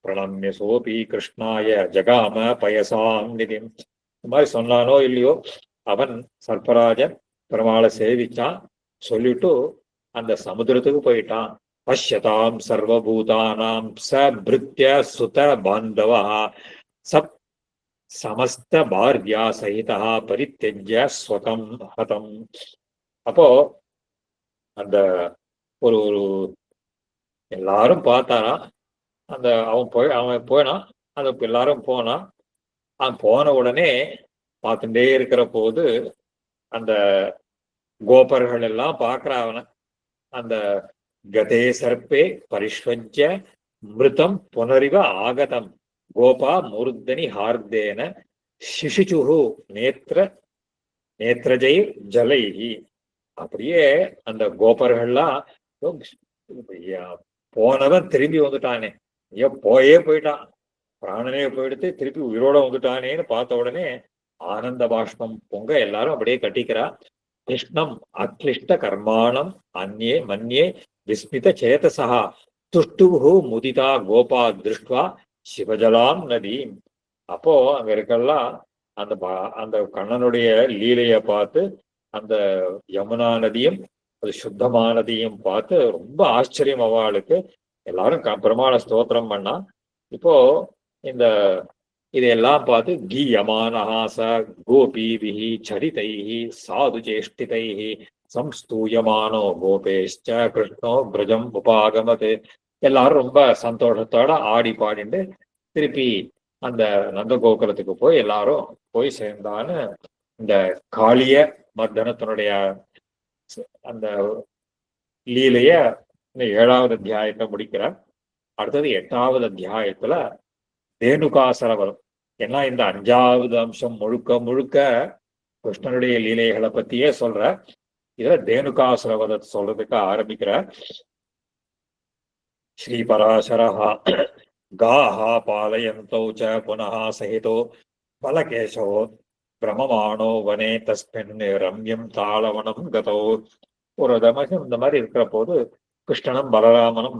பிரணம்ய சோபி கிருஷ்ணாய ஜகாம பயசாம் நிதிம். இந்த மாதிரி சொன்னானோ இல்லையோ அவன் சர்ப்பராஜன் பெருமாளை சேவிச்சான். சொல்லிட்டு அந்த சமுத்திரத்துக்கு போயிட்டான். பஷ்யதாம் சர்வபூதானாம் சபிருத்ய சுத பாந்தவா சப் சமஸ்த பாரியா சகிதா பரித்தெஜ்ய ஸ்வகம் ஹதம். அப்போ அந்த ஒரு ஒரு எல்லாரும் பார்த்தாரா, அந்த அவன் போனான். அந்த எல்லாரும் போனான். அவன் போன உடனே பார்த்துட்டே இருக்கிற போது அந்த கோபர்கள் எல்லாம் பார்க்கிற அவனை. அந்த கதே சர்ப்பே பரிஷ்வஜ மிருதம் புனரிவ ஆகதம் கோபா மூர்தனி ஹார்தேன சிசுச்சுஹு நேத்ரஜை ஜலைஹி. அப்படியே அந்த கோபர்கள்லாம் போனவன் திரும்பி வந்துட்டானே, போயிட்டான், பிராணனே போயிடுத்து திருப்பி உயிரோட வந்துட்டானேன்னு பார்த்த உடனே ஆனந்த பாஷ்பம் பொங்க எல்லாரும் அப்படியே கட்டிக்கிறா. கிருஷ்ணம் அக்லிஷ்ட கர்மாணம் அந்நே மன்யே விஸ்மித சேதசா துஷ்டுஹு முதிதா கோபா திருஷ்டுவா சிவஜலாம் நதீம். அப்போ அங்க இருக்கலாம் அந்த அந்த கண்ணனுடைய லீலைய பார்த்து அந்த யமுனா நதியும் அது சுத்தமானதையும் பார்த்து ரொம்ப ஆச்சரியம் அவளுக்கு. எல்லாரும் பெருமாளை ஸ்தோத்திரம் பண்ணா. இப்போ இந்த இதையெல்லாம் பார்த்து கீயமானஹாச கோபீபிஹி சரிதைஹி சாது சேஷ்டிதைஹி சம்ஸ்தூயமானோ கோபேஷ்ச கிருஷ்ணோ பிரஜம் உபாகமது. எல்லாரும் ரொம்ப சந்தோஷத்தோட ஆடி பாடிண்டு திருப்பி அந்த நந்த கோகுலத்துக்கு போய் எல்லாரும் போய் சேர்ந்தான்னு இந்த காளிய மர்தனத்தினுடைய அந்த லீலைய இந்த 7வது அத்தியாயத்தை முடிக்கிறார். அடுத்தது 8வது அத்தியாயத்துல தேனுகாசுர வதம். ஏன்னா இந்த 5வது அம்சம் முழுக்க முழுக்க கிருஷ்ணனுடைய லீலைகளை பத்தியே சொல்ற. இதுல தேனுகாசுர வதத்தை சொல்றதுக்கு ஆரம்பிக்கிற. ஸ்ரீ பராசரஹா காஹா பாலயந்தௌ ச புனः சஹிதோ பலகேசோ பிரமமானோ வனே தஸ்மின் ரம்யம் தாளவனம் கதோ. ஒரு தமகம் இந்த மாதிரி இருக்கிற போது கிருஷ்ணனும் பலராமனும்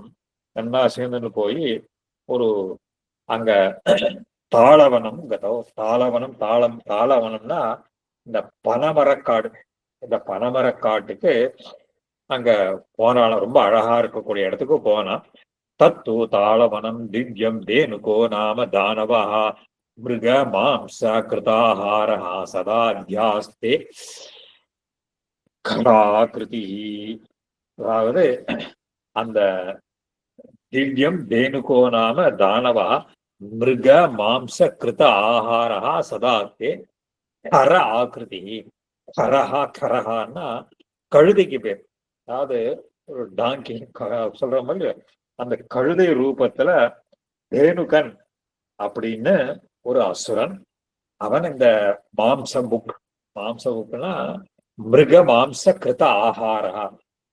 நன்னா சேர்ந்துன்னு போய் ஒரு அங்க தாளவனம் கதோ. தாளவனம்னா இந்த பனமரக்காடு. இந்த பனமரக்காட்டுக்கு அங்க போனால ரொம்ப அழகா இருக்கக்கூடிய இடத்துக்கு போனா. தத்து தாளவனம் திவ்யம் தேனுகோ நாம தானவா மிருக மாம்ச கிருதாஹாரஹா சதா தியாஸ்தே கடாகிருதி. அதாவது அந்த திவ்யம் தேனுகோ நாம தானவா மிருக மாம்ச கிருத ஆஹாரஹா சதாத்தே கர ஆகிருதி. கரஹான்னா கழுதைக்கு பேர். அதாவது ஒரு டாங்கி சொல்ற மாதிரி அந்த கழுதை ரூபத்துல தேனுகன் அப்படின்னு ஒரு அசுரன். அவன் இந்த மாம்ச புக்னா மிருக மாம்ச கிருத ஆஹாரா,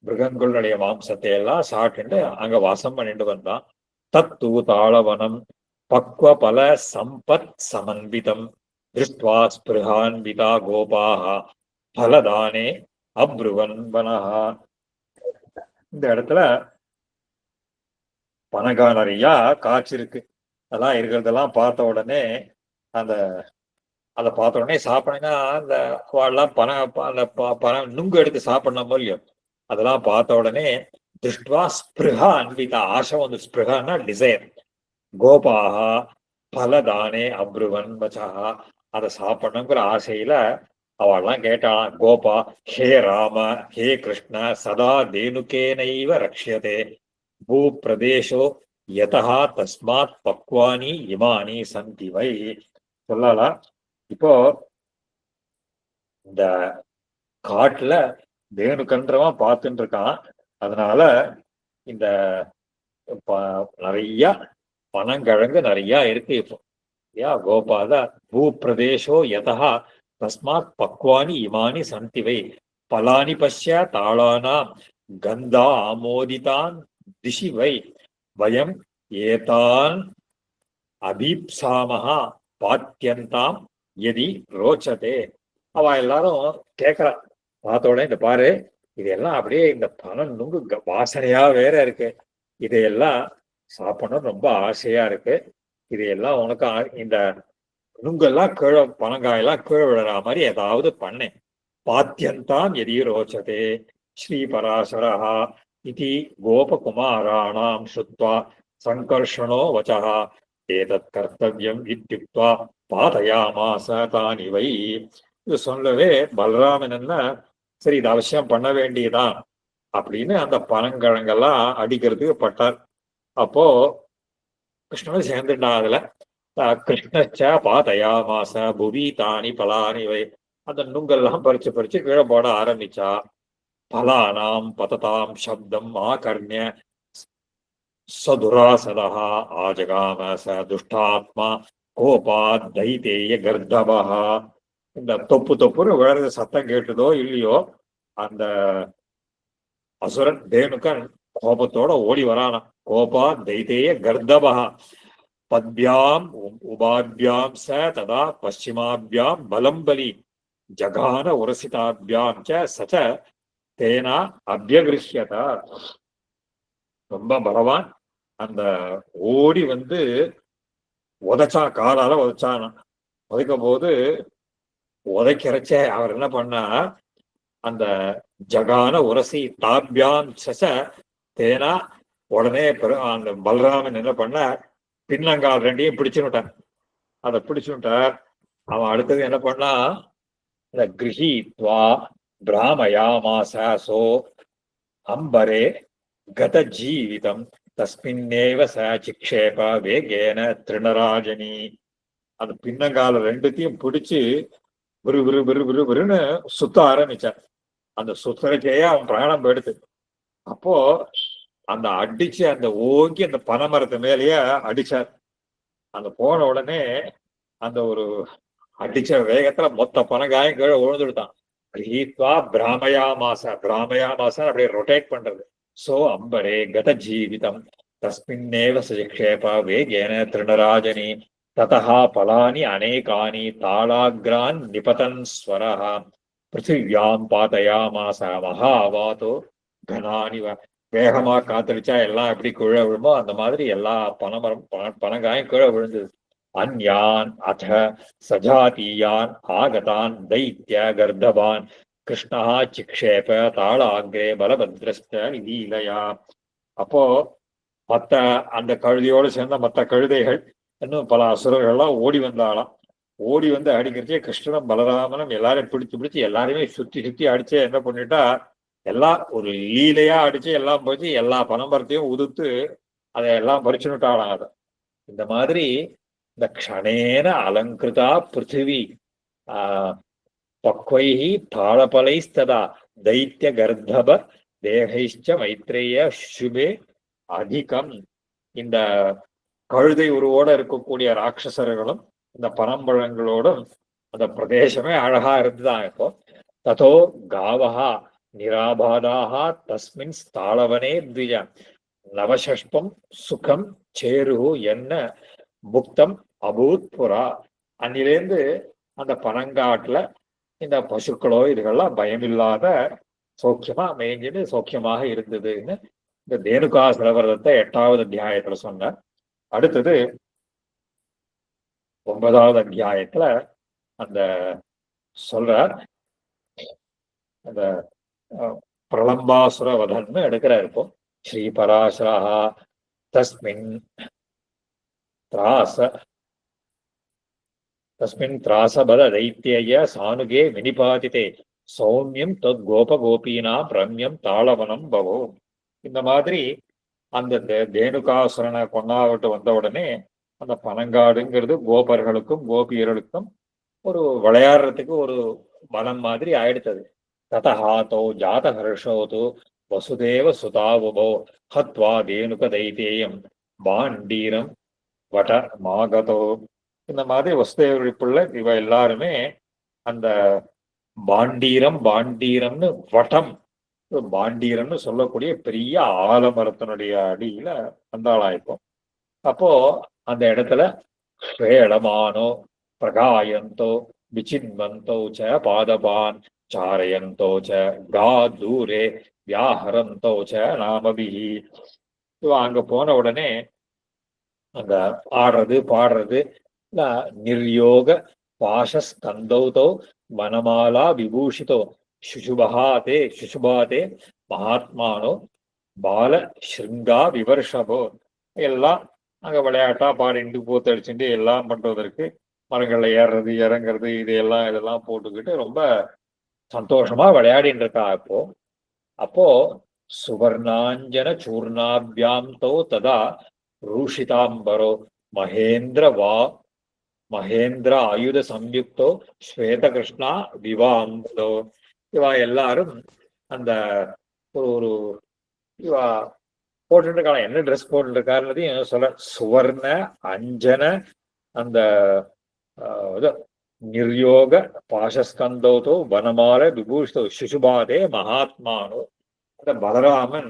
மிருகங்களுடைய மாம்சத்தை எல்லாம் சாப்பிட்டு அங்க வாசம் பண்ணிட்டு வந்தான். தத்து தாளவனம் பக்வ பல சம்பத் சமன்விதம் திருஷ்டுவா ஸ்பிருஹான்விதா கோபாக பலதானே அப்ருவன் வனஹா. இந்த இடத்துல பனகா நிறையா காய்ச்சிருக்கு. அதெல்லாம் இருக்கிறதெல்லாம் பார்த்த உடனே அதை பார்த்த உடனே சாப்பிடுங்க. அந்த வாழலாம் அந்த பணம் நுங்கு எடுத்து சாப்பிடணும் இல்லையோ, அதெல்லாம் பார்த்த உடனே திருஷ்டுவா ஸ்பிருஹா அன்பிதா, ஆசை வந்து ஸ்பிருஹான்னா டிசைர். கோபாகா பலதானே அப்ருவன் வச்சாகா, அதை சாப்பிடணுங்கிற ஆசையில அவள்லாம் கேட்டாளாம். கோபா ஹே ராம ஹே கிருஷ்ண சதா தேனுகேனைவ ரக்ஷியதே பூ பிரதேசோ யதா தஸ்மாத் பக்வானி இமானி சந்தி வை. சொல்லலாம். இப்போ இந்த காட்டுல தேனுக்கன்றவன் பார்த்துட்டு இருக்கான். அதனால இந்த நிறைய பனங்கிழங்கு நிறைய இருக்கு. இப்போ கோபால பூ பிரதேசோ யதா தஸ்மாத் பக்வானி இமானி சந்தி வை பலானி பஷ்ய தாளானாம் கந்தா ஆமோதிதான் திஷி வை வயம் ஏதான் அபீப்சாமஹா பாத்தியந்தாம் எதி ரோச்சதே. அவ எல்லாரும் கேட்கறா. பார்த்த உடனே இந்த பாரு, இதெல்லாம் அப்படியே இந்த பணம் நுங்கு வாசனையா வேற இருக்கு, இதையெல்லாம் சாப்பிடணும் ரொம்ப ஆசையா இருக்கு. இதையெல்லாம் உனக்கு இந்த நுங்கெல்லாம் கீழே பனங்காயெல்லாம் கீழே விழுற மாதிரி ஏதாவது பண்ணேன். பாத்தியந்தாம் எதி ரோச்சதே श्रीपराशरः इति गोपकुमाराणां श्रुत्वा सङ्कर्षणो वचः एतत् कर्तव्यम् इत्युक्त्वा பாதயாமாச தானி வை. இது சொல்லவே பலராமன் என்ன, சரி இது அவசியம் பண்ண வேண்டியதான் அப்படின்னு அந்த பனங்கிழங்கெல்லாம் அடிக்கிறதுக்கு பட்டார். அப்போ கிருஷ்ணன் சேர்ந்துட்டா அதுல. கிருஷ்ணச்ச பாதயாமாச புவி தானி பலானி வை. அந்த நுங்கெல்லாம் பறிச்சு பறிச்சு கீழே போட ஆரம்பிச்சா. பலானாம் பததாம் சப்தம் ஆகர்ணிய சதுராசதா ஆஜகாம ச துஷ்டாத்மா கோபாத் தைத்தேய கர்தபா. இந்த தொப்பு தொப்புன்னு விழுற சத்தம் கேட்டுதோ இல்லையோ, அந்த அசுரன் தேனுக்கன் கோபத்தோட ஓடி வரானா. கோபாத் தைத்தேய கர்தபா பத்யாம் உபாபியாம் ச ததா பশ্চিமாபியாம் பலம் பலி ஜகான உரசிதாபியாம் ச தேனா அபியகிருஷ்யத. ரொம்ப பலவான் அந்த ஓடி வந்து உதைச்சான், காலால உதைச்சான். உதைக்கும் போது உதைக்கிறச்ச அவர் என்ன பண்ணா, அந்த ஜகான உரசி தாபியான் சச தேனா உடனே அந்த பலராமன் என்ன பண்ண, பின்னங்கால் ரெண்டையும் பிடிச்சுட்டான். அதை பிடிச்சுட்டார். அவன் அடுத்தது என்ன பண்ணா, இந்த கிரஹீத்வா பிராமயாமாசோ அம்பரே கத ஜீவிதம் தஸ்மின்னேவ ச சிக்ஷேப வேகேன திருணராஜனி. அந்த பின்னங்கால ரெண்டுத்தையும் பிடிச்சு விறு விறு விறு விறு விறுன்னு சுத்த ஆரம்பிச்சார். அந்த சுத்தரைக்கையே அவன் பிராணம் போயிடுது. அப்போ அந்த அடிச்சு அந்த ஓங்கி அந்த பனைமரத்து மேலேயே அடிச்சார். அந்த போன உடனே அந்த ஒரு அடிச்ச வேகத்துல மொத்த பனங்காயம் கீழே விழுந்துடுதான். கிரீத்வா பிராமயாமாச, பிராமயாமாச அப்படியே ரொட்டேட் பண்றது. சோ அம்பரே கத ஜீவிதம் தஸ்மின்னேவ சிக்ஷேப வேகேன திருணராஜனி ததா பலானி அநேகானி தாளாக்ரான் நிபதன் ஸ்வரஹ பிருத்திவியாம் பாதயாமாச மகாவாதோ கனானி. வேகமா காத்தடிச்சா எல்லாம் எப்படி கீழே விழுமோ அந்த மாதிரி எல்லா பனமரம் பனங்காயும் கீழே விழுந்தது. அந்யான் அத சஜாதீயான் ஆகதான் தைத்ய கர்தபான் கிருஷ்ணா சிக்ஷேப தாளாகிரே பலபத்ரஸ்த லீலையா. அப்போ மற்ற அந்த கழுதையோடு சேர்ந்த மற்ற கழுதைகள் இன்னும் பல அசுரர்கள்லாம் ஓடி வந்தாலாம். ஓடி வந்து அடிக்கிறச்சே கிருஷ்ணனும் பலராமனும் எல்லாரையும் பிடிச்சு பிடிச்சு எல்லாருமே சுத்தி சுத்தி அடிச்சே என்ன பண்ணிட்டா, எல்லாம் ஒரு லீலையா அடிச்சு எல்லாம் போச்சு, எல்லா பனம்பரத்தையும் உதுத்து அதை எல்லாம் பறிச்சுட்டாலாம். அதை இந்த மாதிரி இந்த க்ஷணேன அலங்கிருதா பிருத்திவி பக்வைஹி தாளபலைஸ்ததா தைத்திய கர்தப தேகைஷ்ச மைத்ரேய சுபே அதிகம். இந்த கழுதை உருவோட இருக்கக்கூடிய ராட்சசர்களும் இந்த பனம்பழங்களோடும் அந்த பிரதேசமே அழகா இருந்துதான். இப்போ ததோ காவஹா நிராபாதாக தஸ்மின் ஸ்தாளவனே த்விஜ நவசஷ்பம் சுகம் சேரு என்ன புக்தம் அபூத் புறா. அன்னிலேருந்து அந்த பனங்காட்டுல இந்த பசுக்களோ இதுகள்லாம் பயமில்லாத சௌக்கியமா மேய்ஞ்சிட்டு சௌக்கியமாக இருந்ததுன்னு இந்த தேனுகாசுர விரதத்தை 8வது அத்தியாயத்துல சொன்னார். அடுத்தது 9வது அத்தியாயத்துல அந்த சொல்றார், அந்த பிரலம்பாசுர வதன்னு எடுக்கிறார். இப்போ ஸ்ரீ பராசரா தஸ்மின் திராசபத தைத்திய சானுகே வினிபாதித்தே சௌமியம் தத் கோப கோபீனாம் ரம்யம் தாளவனம் பவோ. இந்த மாதிரி அந்த தேனுகாசுரனை கொண்டாவிட்டு வந்த உடனே அந்த பனங்காடுங்கிறது கோபர்களுக்கும் கோபியர்களுக்கும் ஒரு விளையாடுறதுக்கு ஒரு வனம் மாதிரி ஆயிடுத்தது. ததஹாத்தோ ஜாத ஹர்ஷோது வசுதேவ சுதாவுபோ ஹத்வா தேனுக தைத்தேயம் பாண்டீரம் வட மாகதோ. இந்த மாதிரி வசுதேவ பிள்ளை இவ எல்லாருமே அந்த பாண்டீரம்னு வட்டம், பாண்டீரம்னு சொல்லக்கூடிய பெரிய ஆலமரத்தினுடைய அடியில வந்தாளாயிருக்கும். அப்போ அந்த இடத்துல ஸ்வேடமானோ பிரகாயந்தோ விசின்வந்தோ ச பாதபான் சாரயந்தோ ச கா தூரே வியாஹரந்தோ ச நாமபிஹி. அங்க போன உடனே அந்த ஆடுறது பாடுறது நிர்யோக பாசஸ்கந்தௌதோ வனமாலா விபூஷிதோ சுசுபாதே மகாத்மானோ பால ஸ்ருங்கா விவர்ஷபோ. எல்லாம் அங்க விளையாட்டா பாடிட்டு பூத்தடிச்சுட்டு எல்லாம் பண்றதற்கு மரங்கள்ல ஏறுறது இறங்குறது இதெல்லாம் போட்டுக்கிட்டு ரொம்ப சந்தோஷமா விளையாடிட்டு இருக்கா. அப்போ சுவர்ணாஞ்சன சூர்ணாபியாம் தோ ததா ரூஷிதாம்பரோ மகேந்திர ஆயுத சம்யுக்தோ ஸ்வேத கிருஷ்ணா விவாம்பதோ. இவா எல்லாரும் அந்த ஒரு இவா போட்டு இருக்காங்க. என்ன ட்ரெஸ் போட்டு இருக்காருன்றதையும் சொல்ல. சுவர்ண அஞ்சன அந்த நிர்யோக பாசஸ்கந்தோதோ வனமால விபூஷிதோ சிசுபாதே மகாத்மானோ. அந்த பலராமன்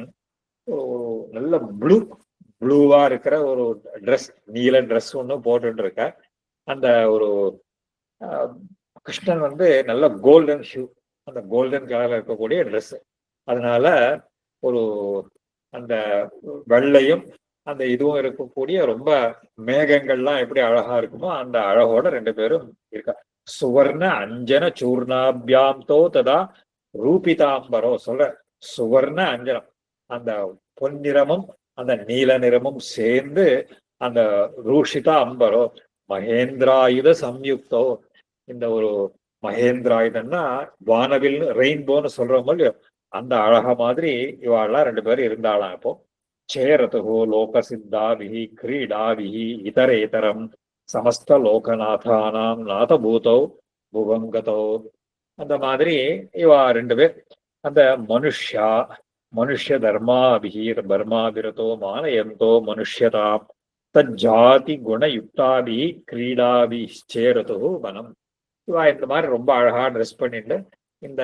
நல்ல ப்ளூவா இருக்கிற ஒரு ட்ரெஸ், நீல ட்ரெஸ் ஒன்று போட்டு இருக்க. அந்த ஒரு கிருஷ்ணன் நல்ல கோல்டன் ஷூ, அந்த கோல்டன் கலர்ல இருக்கக்கூடிய ட்ரெஸ். அதனால ஒரு அந்த வெள்ளையும் அந்த இதுவும் இருக்கக்கூடிய ரொம்ப மேகங்கள்லாம் எப்படி அழகா இருக்குமோ அந்த அழகோட ரெண்டு பேரும் இருக்கா. சுவர்ண அஞ்சன சூர்ணாபியாம் தோ ததா ரூபிதாம்பரோ. சொல்ற சுவர்ண அஞ்சனம், அந்த பொன்னிறமும் அந்த நீல நிறமும் சேர்ந்து அந்த ரூஷிதா அம்பரோ மகேந்திராயுத சம்யுக்தோ. இந்த ஒரு மகேந்திராயுதம்னா வானவில் ரெயின்போன்னு சொல்றோம் இல்லையோ, அந்த அழகா மாதிரி இவாள்லாம் ரெண்டு பேரும் இருந்தாளாம். இப்போ சேரதுகோ லோகசித்தாபிஹி கிரீடாபிஹி இதரேதரம் சமஸ்த லோகநாதானாம் நாதபூதோ புவங்கதோ. அந்த மாதிரி இவா ரெண்டு பேர் அந்த மனுஷ்ய தர்மாபிஹி பர்மாபிரதோ மானயந்தோ மனுஷ்யதாம் தஜாதி குணயுக்தாபி கிரீடாபி சேரது வனம். இவா இந்த மாதிரி ரொம்ப அழகா ட்ரெஸ் பண்ணிட்டு இந்த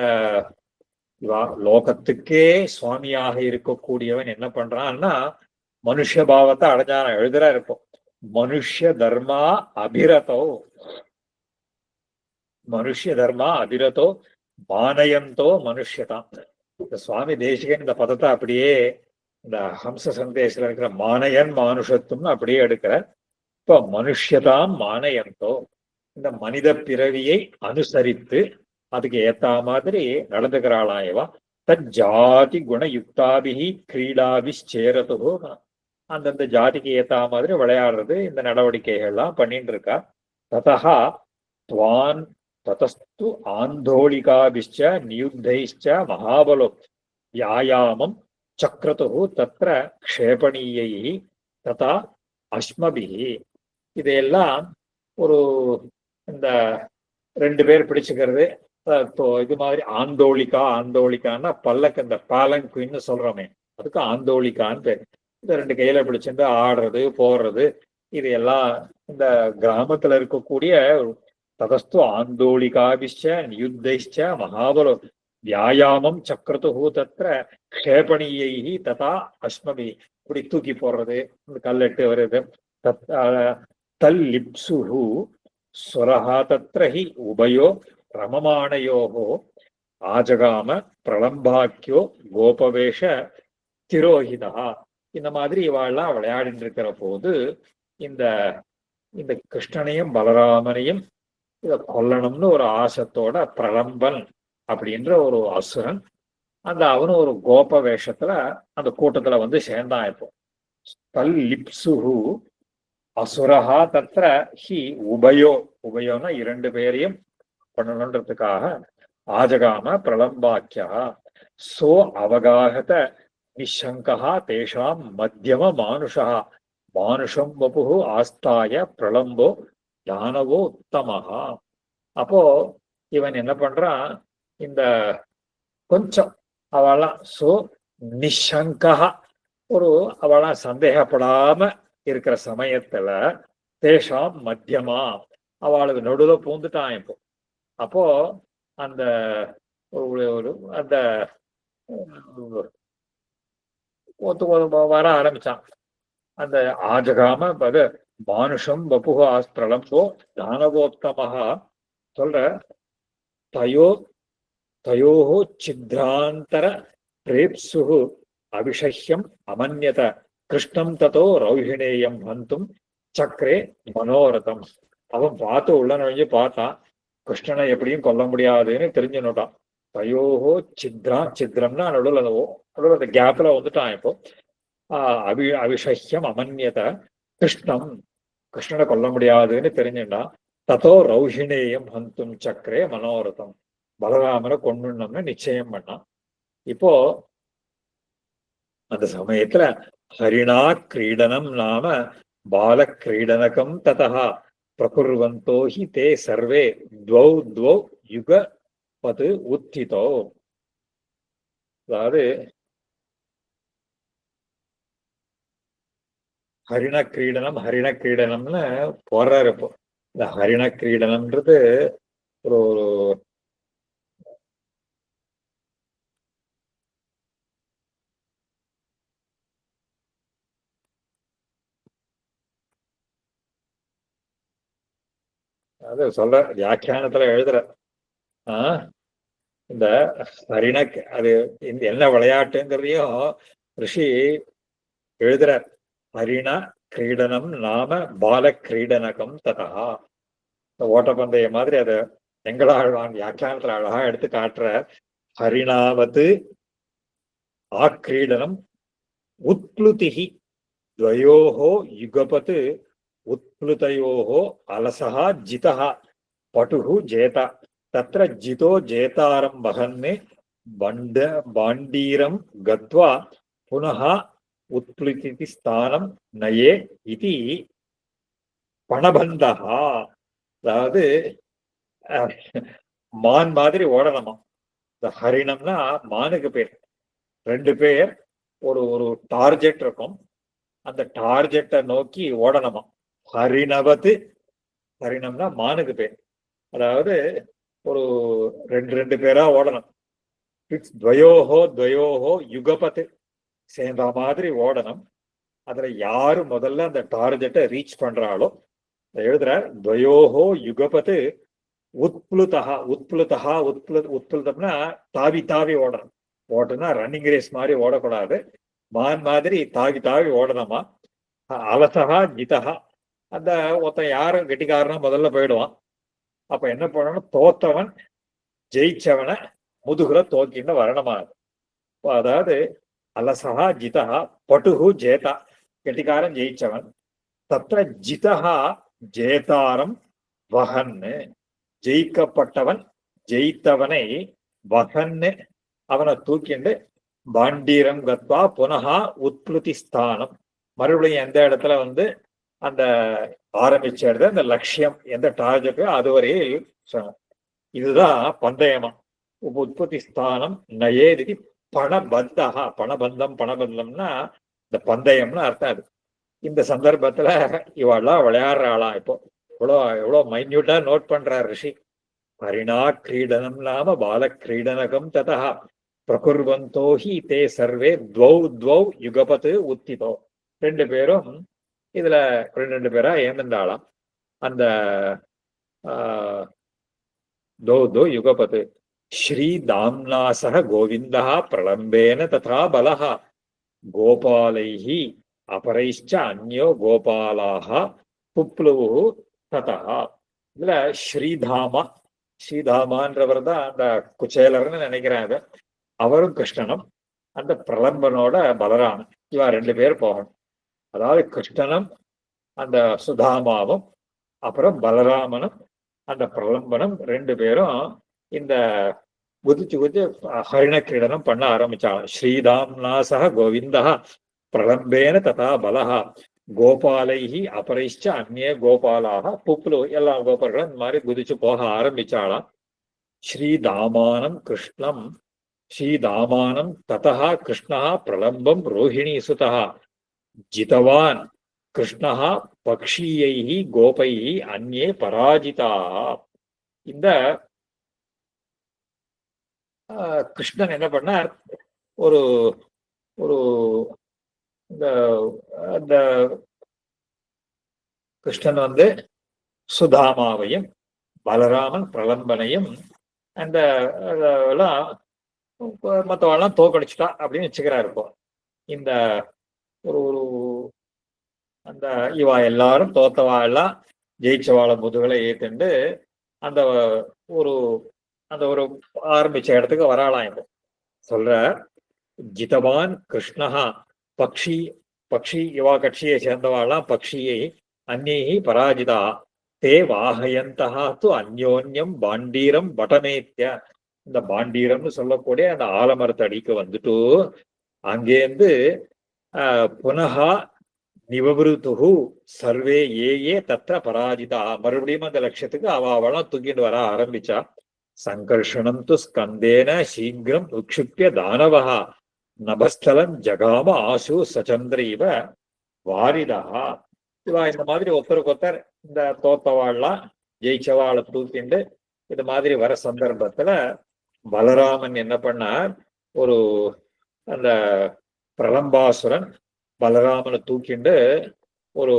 இவா லோகத்துக்கே சுவாமியாக இருக்கக்கூடியவன் என்ன பண்றான்னா மனுஷ பாவத்தை அடைஞ்சான எழுதுறா இருப்போம். மனுஷ்ய தர்மா அபிரதோ மானயந்தோ மனுஷ்யதாம். இந்த சுவாமி தேசிகன் இந்த பதத்தை அப்படியே இந்த ஹம்ச சந்தேசத்துல இருக்கிற மானயன் மானுஷத்துவம்னு அப்படியே எடுக்கிற. இப்ப மனுஷ்யதாம் மானயந்தோ, இந்த மனித பிறவியை அனுசரித்து அதுக்கு ஏத்த மாதிரி நடந்துக்கிறாளாம் இவா. தஜாதி குணயுக்தாபிஹி கிரீடாபிச்சேரது. அந்தந்த ஜாதிக்கு ஏத்த மாதிரி விளையாடுறது இந்த நடவடிக்கைகள்லாம் பண்ணிட்டு இருக்கா. ததா துவான் ததஸ்து ஆந்தோளிகாபிச்ச நியுத்தைச்ச மகாபலோ வியாயாமம் சக்ரது தத்ர க்ஷேபணீயை ததா அஸ்மபிஹி. இதையெல்லாம் ஒரு இந்த ரெண்டு பேர் பிடிச்சுக்கிறது இது மாதிரி ஆந்தோளிக்கான்னா பல்லக்கு, இந்த பாலங்குன்னு சொல்றோமே அதுக்கு ஆந்தோளிக்கான்னு பேர். இந்த ரெண்டு கையில பிடிச்சிட்டு ஆடுறது போடுறது இது எல்லாம் இந்த கிராமத்துல இருக்கக்கூடிய ததஸ்து ஆந்தோளிகாபிச்ச நியுத்தைச்ச மகாபலோ வியாயாமம் சக்ரது தத்ர க்ஷேபணீயை ததா அஸ்மபி. இப்படி தூக்கி போடுறது, கல்லெட்டு வருது. தல்லிப்சுஹு ஸ்வரஹா தத்ர ஹி உபயோ ரமமானயோஹோ ஆஜகாம பிரளம்பாக்கியோ கோபவேஷ திரோஹிதா. இந்த மாதிரி இவாள்லாம் விளையாடிட்டு இருக்கிற போது இந்த இந்த கிருஷ்ணனையும் பலராமனையும் இதை கொல்லணும்னு ஒரு ஆசத்தோட பிரலம்பன் அப்படின்ற ஒரு அசுரன் அவனும் ஒரு கோப வேஷத்துல அந்த கூட்டத்துல சேர்ந்தான். இப்போ தல்லிப்சுஹு அசுரஹா தத்ர ஹி உபயோன்னா இரண்டு பேரையும் பண்ணணுன்றதுக்காக ஆஜகாம பிரலம்பாக்கியா சோ அவகாகத நிஷங்கா தேஷாம் மத்தியம மானுஷம் வபு ஆஸ்தாய பிரலம்போ தானவோ உத்தமஹா. அப்போ இவன் என்ன பண்றான், இந்த கொஞ்சம் அவளாம் நிஷங்கா அவளாம் சந்தேகப்படாம இருக்கிற சமயத்துல தேஷாம் மத்தியமா அவளுக்கு நடுவுல பூந்துட்டான். இப்போ அப்போ அந்த அந்த வர ஆரம்பிச்சான். அந்த ஆஜகாம மானுஷம் வபுகா பிரலம்போ தானவோத்தமஹா. சொல்ற தயோஹோ சித்ராந்தர பிரேப்சுஹு அபிஷஹ்யம் அமன்யத கிருஷ்ணம் ததோ ரௌஹிணேயம் ஹந்தும் சக்கரே மனோரதம். அவன் பார்த்து உள்ள நுழைஞ்சு பார்த்தான், கிருஷ்ணனை எப்படியும் கொல்ல முடியாதுன்னு தெரிஞ்சுனுட்டான். தயோஹோ சித்ரம்னா நடுவில் நடுவில் அந்த கேப்ல வந்துட்டான் இப்போ. அவிஷஹ்யம் அமன்யத கிருஷ்ணம், கிருஷ்ணனை கொல்ல முடியாதுன்னு தெரிஞ்சுட்டா. ததோ ரௌஹிணேயம் ஹந்தும் சக்கரே மனோரதம், பலராமனை கொண்டுனோம்னு நிச்சயம் பண்ணான். இப்போ அந்த சமயத்துல ஹரிணா கிரீடனம் நாம பால கிரீடனகம் ததா பிரகுர்வந்தோ ஹி தே சர்வே துவௌ துவௌ யுக பது உத்திதோ. அதாவது ஹரிண கிரீடனம்னு போடுறாரு. இப்போ இந்த ஹரிண கிரீடனம்ன்றது ஒரு அது சொல்ற வியாக்கியானத்துல எழுதுற. இந்த ஹரிண அது என்ன விளையாட்டுங்கிறதையும் ரிஷி எழுதுறார். ஹரிண கிரீடனம் நாம பால கிரீடனகம் ததா. ஓட்டப்பந்தய மாதிரி அதை எங்களாழ்வான் வியாக்கியானத்துல அழகா எடுத்து காட்டுற. ஹரிணாவது ஆக்ரீடனம் உத்ப்ளுதிஹி துவயோஹோ யுகபத் உத்ப்ளுதயோஹோ அலசஹா ஜிதஹா பட்டுஹு ஜேதா தத்ர ஜிதோ ஜேதாரம் வகன்னே பாண்டீரம் கத்வா புனः உத்ப்ளுதி ஸ்தானம் நயே இதி பணபந்தஹா. அதாவது மான் மாதிரி ஓடணுமா. இந்த ஹரிணம்னா மானுக்கு பேர். ரெண்டு பேர் ஒரு ஒரு டார்கெட் இருக்கும், அந்த டார்கெட்டை நோக்கி ஓடணுமா. ஹரிணவது, ஹரிணம்னா மானுக்கு பேர். அதாவது ஒரு ரெண்டு பேரா ஓடணும். துவயோஹோ யுகபத்து சேர்ந்த மாதிரி ஓடணும். அதுல யாரு முதல்ல அந்த டார்கெட்டை ரீச் பண்றாளோ எழுதுற. துவயோஹோ யுகபத்து உத்ப்ளுதம்னா தாவி தாவி ஓடணும். ஓட்டுனா ரன்னிங் ரேஸ் மாதிரி ஓடக்கூடாது, மான் மாதிரி தாவி தாவி ஓடணுமா. அலசகா ஜிதஹா, அந்த ஒருத்தன் யாரும் கெட்டிக்காரனா முதல்ல போயிடுவான். அப்ப என்ன பண்ணணும், தோத்தவன் ஜெயிச்சவனை முதுகுல தோக்கின்னு வரணுமா. அதாவது அலசகா ஜிதஹா பட்டுஹு ஜேதா, கெட்டிக்காரன் ஜெயிச்சவன். தத்ர ஜிதஹா ஜேதாரம் வகன்னு, ஜெயிக்கப்பட்டவன் ஜெயித்தவனை வகன்னு அவனை தூக்கிண்டு பாண்டீரம் கத்வா புனகா உத்ப்ளுதி ஸ்தானம், மறுபடியும் எந்த இடத்துல அந்த ஆரம்பிச்ச இடத்துல அந்த லட்சியம் எந்த டார்கெட்டோ அது வரையில் இதுதான் பந்தயமா. உற்பத்தி ஸ்தானம் நயேதி பணபந்தா. பணபந்தம்னா இந்த பந்தயம்னு அர்த்தம். அது இந்த சந்தர்ப்பத்துல இவெல்லாம் விளையாடுற ஆளா. இப்போ எவ்வளோ மைன்யூட்டா நோட் பண்றார் ரிஷி. ஹரிணா கிரீடனம் நாம பால கிரீடனகம் ததா பிரகுர்வந்தோ ஹி தே சர்வே துவௌ யுகபத்து உத்திதோ. ரெண்டு பேரும் இதுல ரெண்டு பேரா ஏந்திருந்தாளாம். அந்த தோ யுகபத்து ஸ்ரீ தாம்னாசக கோவிந்தா பிரலம்பேன ததா பலஹ கோபாலைஹி அபரைஷ்ச அந்யோ கோபாலாக புப்ளுவு ததா. இதுல ஸ்ரீதாமான்றவர் தான் அந்த குச்சேலர்னு நினைக்கிறாங்க. அவரும் கிருஷ்ணனும் அந்த பிரலம்பனோட பலராமன், இவா ரெண்டு பேர் போகணும். அதாவது கிருஷ்ணனும் அந்த சுதாமாவும் அப்புறம் பலராமனும் அந்த பிரலம்பனும் ரெண்டு பேரும் இந்த குதிச்சு ஹரிண கிரீடனம் பண்ண ஆரம்பிச்சாங்க. ஸ்ரீதாம்னாசக கோவிந்தா பிரலம்பேன ததா பலஹா கோபாலைஹி அபரைஷ்ச அந்நிய கோபாலாக புப்ளு, எல்லா கோபால்களும் இந்த மாதிரி குதிச்சு போக ஆரம்பிச்சாலாம். ஸ்ரீதாமானம் ததா கிருஷ்ணா பிரலம்பம் ரோஹிணி சுதா ஜிதவான் கிருஷ்ணா பக்ஷீயை கோபை அந்நே பராஜிதா. இந்த கிருஷ்ணன் என்ன பண்ணார், ஒரு ஒரு இந்த கிருஷ்ணன் சுதாமாவையும் பலராமன் பிரலம்பனையும் அந்த மற்றவாள்லாம் தோக்கடிச்சுட்டா அப்படின்னு வச்சுக்கிறாரு. இப்போ இந்த ஒரு ஒரு அந்த இவா எல்லாரும் தோத்தவா எல்லாம் ஜெயிச்சவாளை முதுகலை ஏத்துண்டு அந்த ஒரு அந்த ஒரு ஆரம்பிச்ச இடத்துக்கு வராளாம். இப்போ சொல்ற ஜிதவான் கிருஷ்ணஹா பக்ஷி பக்ஷி இவா கட்சியை சேர்ந்தவாளாம் பக்ஷியை அந்நேகி பராஜிதா தே வாகயந்தகா து அந்யோன்யம் பாண்டீரம் வடமேத்திய. இந்த பாண்டீரம்னு சொல்லக்கூடிய அந்த ஆலமரத்தடிக்கு வந்துட்டு அங்கேருந்து புனகா நிவபுருதுகு சர்வே ஏ தத்திர பராஜிதா. மறுபடியும் அந்த லட்சத்துக்கு அவளும் தூக்கிட்டு வர ஆரம்பிச்சா. சங்கர்ஷணம் து ஸ்கந்தேன சீக்கிரம் உக்ஷிப்பிய தானவஹா நபஸ்தலம் ஜகாம ஆசு சச்சந்திரீவ வாரிதா. இவா இந்த மாதிரி ஒருத்தருக்கு ஒருத்தர் இந்த தோத்தவாள்லாம் ஜெயிச்சவாளை தூக்கிண்டு இது மாதிரி வர சந்தர்ப்பத்துல பலராமன் என்ன பண்ணார், ஒரு அந்த பிரலம்பாசுரன் பலராமனை தூக்கிண்டு ஒரு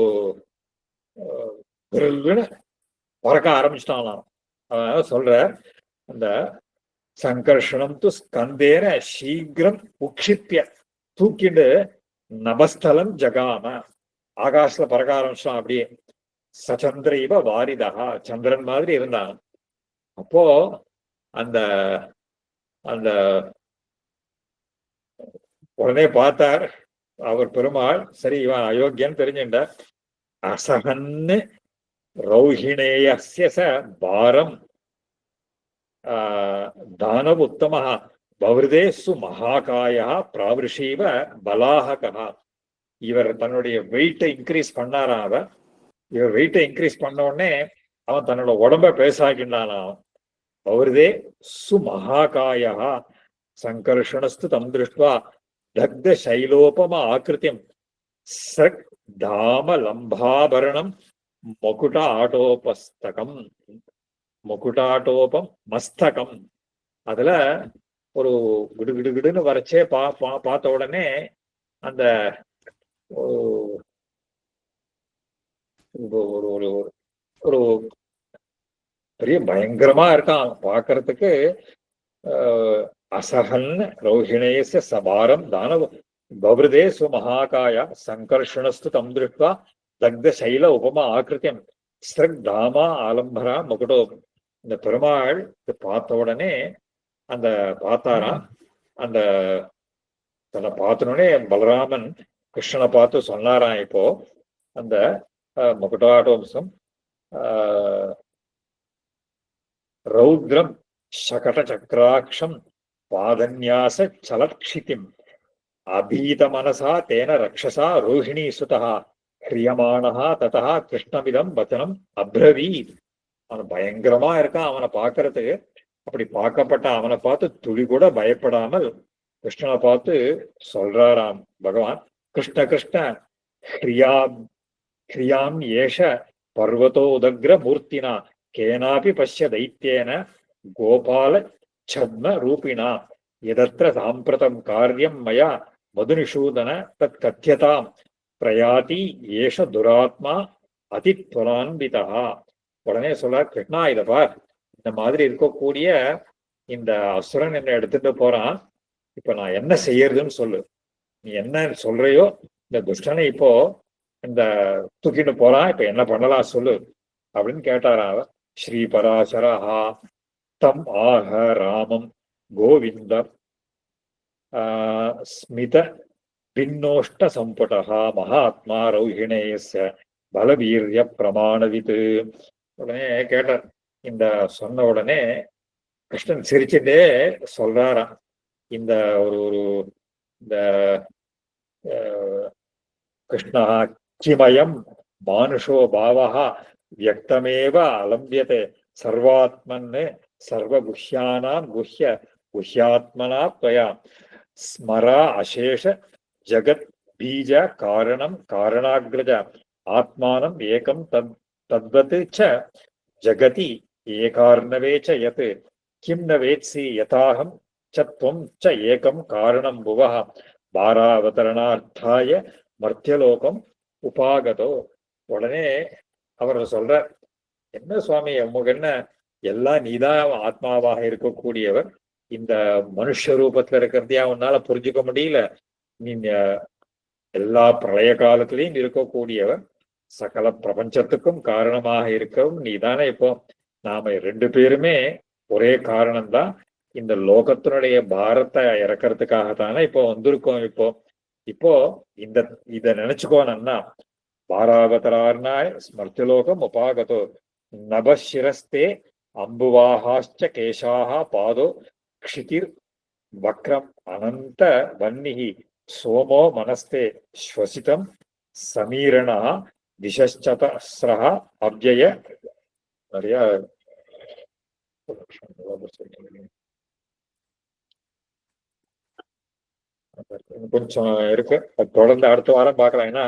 பறக்க ஆரம்பிச்சிட்டாங்களாம். அதனால சொல்ற அந்த சங்கர்ஷணம் து ஸ்கந்தேன சீக்கிரம் உக்ஷிப்பிய தூக்கிண்டு நபஸ்தலம் ஜகாம ஆகாஷ்ல பறக்க ஆரம்பிச்சான். அப்படியே சச்சந்திரீவ வாரிதா சந்திரன் மாதிரி இருந்தான். அப்போ அந்த அந்த உடனே பார்த்தார் அவர் பெருமாள், சரி இவன் அயோக்கியன்னு தெரிஞ்சுட்ட. அசகன்னு ரௌஹிணேயஸ்ய பாரம் தானவ உத்தம பவருதே சுமகாயா பிராவிருஷீவ பலாஹகா. இவர் தன்னுடைய வெயிட்டை இன்க்ரீஸ் பண்ணாராம். இவர் வெயிட்டை இன்க்ரீஸ் பண்ண உடனே அவன் தன்னோட உடம்ப பேசாக்கின்றான். பவருதே சுமகாயா சங்கர்ஷணஸ்து தம் திருஷ்டுவா தக்த சைலோபம ஆக்கிருத்தியம் சக் தாம லம்பாபரணம் முகுடாட்டோபஸ்தகம் முகுடாட்டோபம் மஸ்தகம். அதுல ஒரு கிடுகிடுகிடுன்னு வரைச்சே பார்த்த உடனே அந்த ஒரு ஒரு பெரிய பயங்கரமா இருக்கான் பார்க்கறதுக்கு. அசகன் ரௌஹிணேய சபாரம் தானவ பவருதே சுமகாயா சங்கர்ஷணஸ்து தம் திருஷ்டுவா தக்த சைல உபமா ஆக்கிருத்தியம் ஸ்ரக் தாமா ஆலம்பரா முகுடோபம். இந்த பெருமாள் பார்த்த உடனே அந்த பார்த்தாராம். அந்த தன்னை பார்த்தனோடனே பலராமன் கிருஷ்ணனை பார்த்து சொன்னாராம், இப்போ அந்த முகுடாட்டோம்சம் ரௌத்ரம் சகட சக்கராட்சம் பாதன்யாச சலக்ஷிதிம் அபீத மனசா தேன ரக்ஷசா ரோஹிணி சுதா ஹிரியமானஹா ததா கிருஷ்ணமிதம் வச்சனம் அப்ரவீத். அவன் பயங்கரமா இருக்கான் அவனை பார்க்கறதுக்கு. அப்படி பார்க்கப்பட்ட அவனை பார்த்து துளி கூட பயப்படாமல் கிருஷ்ணனை பார்த்து சொல்றாராம் பகவான், கிருஷ்ண கிருஷ்ண ஹிரியாம் ஏஷ பர்வதோ உதக்ர மூர்த்தினா கேனாபி பஷ்ய தைத்தியேன கோபால சத்ம ரூபிணா எதற்ற சாம்பிரதம் காரியம் மயா மதுநிஷூதன தத் கத்தியதாம் பிரயாதி ஏஷ துராத்மா அதித்வரான்விதா. உடனே சொல்ல, கிருஷ்ணா இத பார், இந்த மாதிரி இருக்கக்கூடிய இந்த அசுரன் என்ன எடுத்துட்டு போறான், இப்ப நான் என்ன செய்யறதுன்னு சொல்லு. நீ என்ன சொல்றையோ இந்த துஷ்டனை இப்போ இந்த தூக்கிட்டு போறான், இப்ப என்ன பண்ணலாம் சொல்லு அப்படின்னு கேட்டாரா. ஸ்ரீ பராசரஹா தம் ஆஹ ராமம் கோவிந்தம் ஸ்மித பின்னோஷ்ட சம்புடா மகாத்மா ரௌஹிணேயஸ்ய பலவீரிய பிரமாணவித்து. உடனே கேட்டார். இந்த சொன்ன உடனே கிருஷ்ணன் சிரிச்சுட்டே சொல்றாராம், இந்த ஒரு ஒரு இந்த கிருஷ்ணா கிமயம் மானுஷோ பாவஹா வியக்தமேவ அலம்பியதே சர்வாத்மன் சர்வகுஹ்யானாம் குஹ்ய குஹ்யாத்மனா त्वया ஸ்மரா அசேஷ ஜகத் பீஜ காரணம் காரணாக்ரஜ ஆத்மானம் ஏகம் தத்வத் ச ஜகதி ஏகார்ணவே ச யத் கிம் ந வேத்சி யதாஹம் ச த்வம் ச ஏகம் காரணம் புவஹ பாராவதரணார்த்தாய மர்த்தியலோகம் உபாகதோ. உடனே அவர் சொல்ற, என்ன சுவாமி உமக்கு என்ன, எல்லாம் நீதான் ஆத்மாவாக இருக்கக்கூடியவர், இந்த மனுஷ ரூபத்துல இருக்கிறதையா உன்னால புரிஞ்சுக்க முடியல? நீ எல்லா பிரளய காலத்திலையும் இருக்கக்கூடியவர், சகல பிரபஞ்சத்துக்கும் காரணமாக இருக்கவும் நீதானே. இப்போ நாம ரெண்டு பேருமே ஒரே காரணம்தான், இந்த லோகத்தினுடைய பாரத்தை இறக்கிறதுக்காகத்தானே இப்போ வந்திருக்கோம். இப்போ இப்போ இந்த இத நினைச்சுக்கோனா, பாராவதரார்னாய் ஸ்மர்த்திலோகம் உபாகதோ நபசிரஸ்தே அம்புவாகாச்ச கேசாக பாதோ க்ஷிதிர் வக்ரம் அனந்த வன்னிஹி சோமோ மனஸ்தே ஸ்வசிதம் சமீரணா திசச்சதஸ்ரஹ அவ்யய. நிறைய கொஞ்சம் இருக்கு, தொடர்ந்து அடுத்த வாரம் பார்க்கலாம். ஏன்னா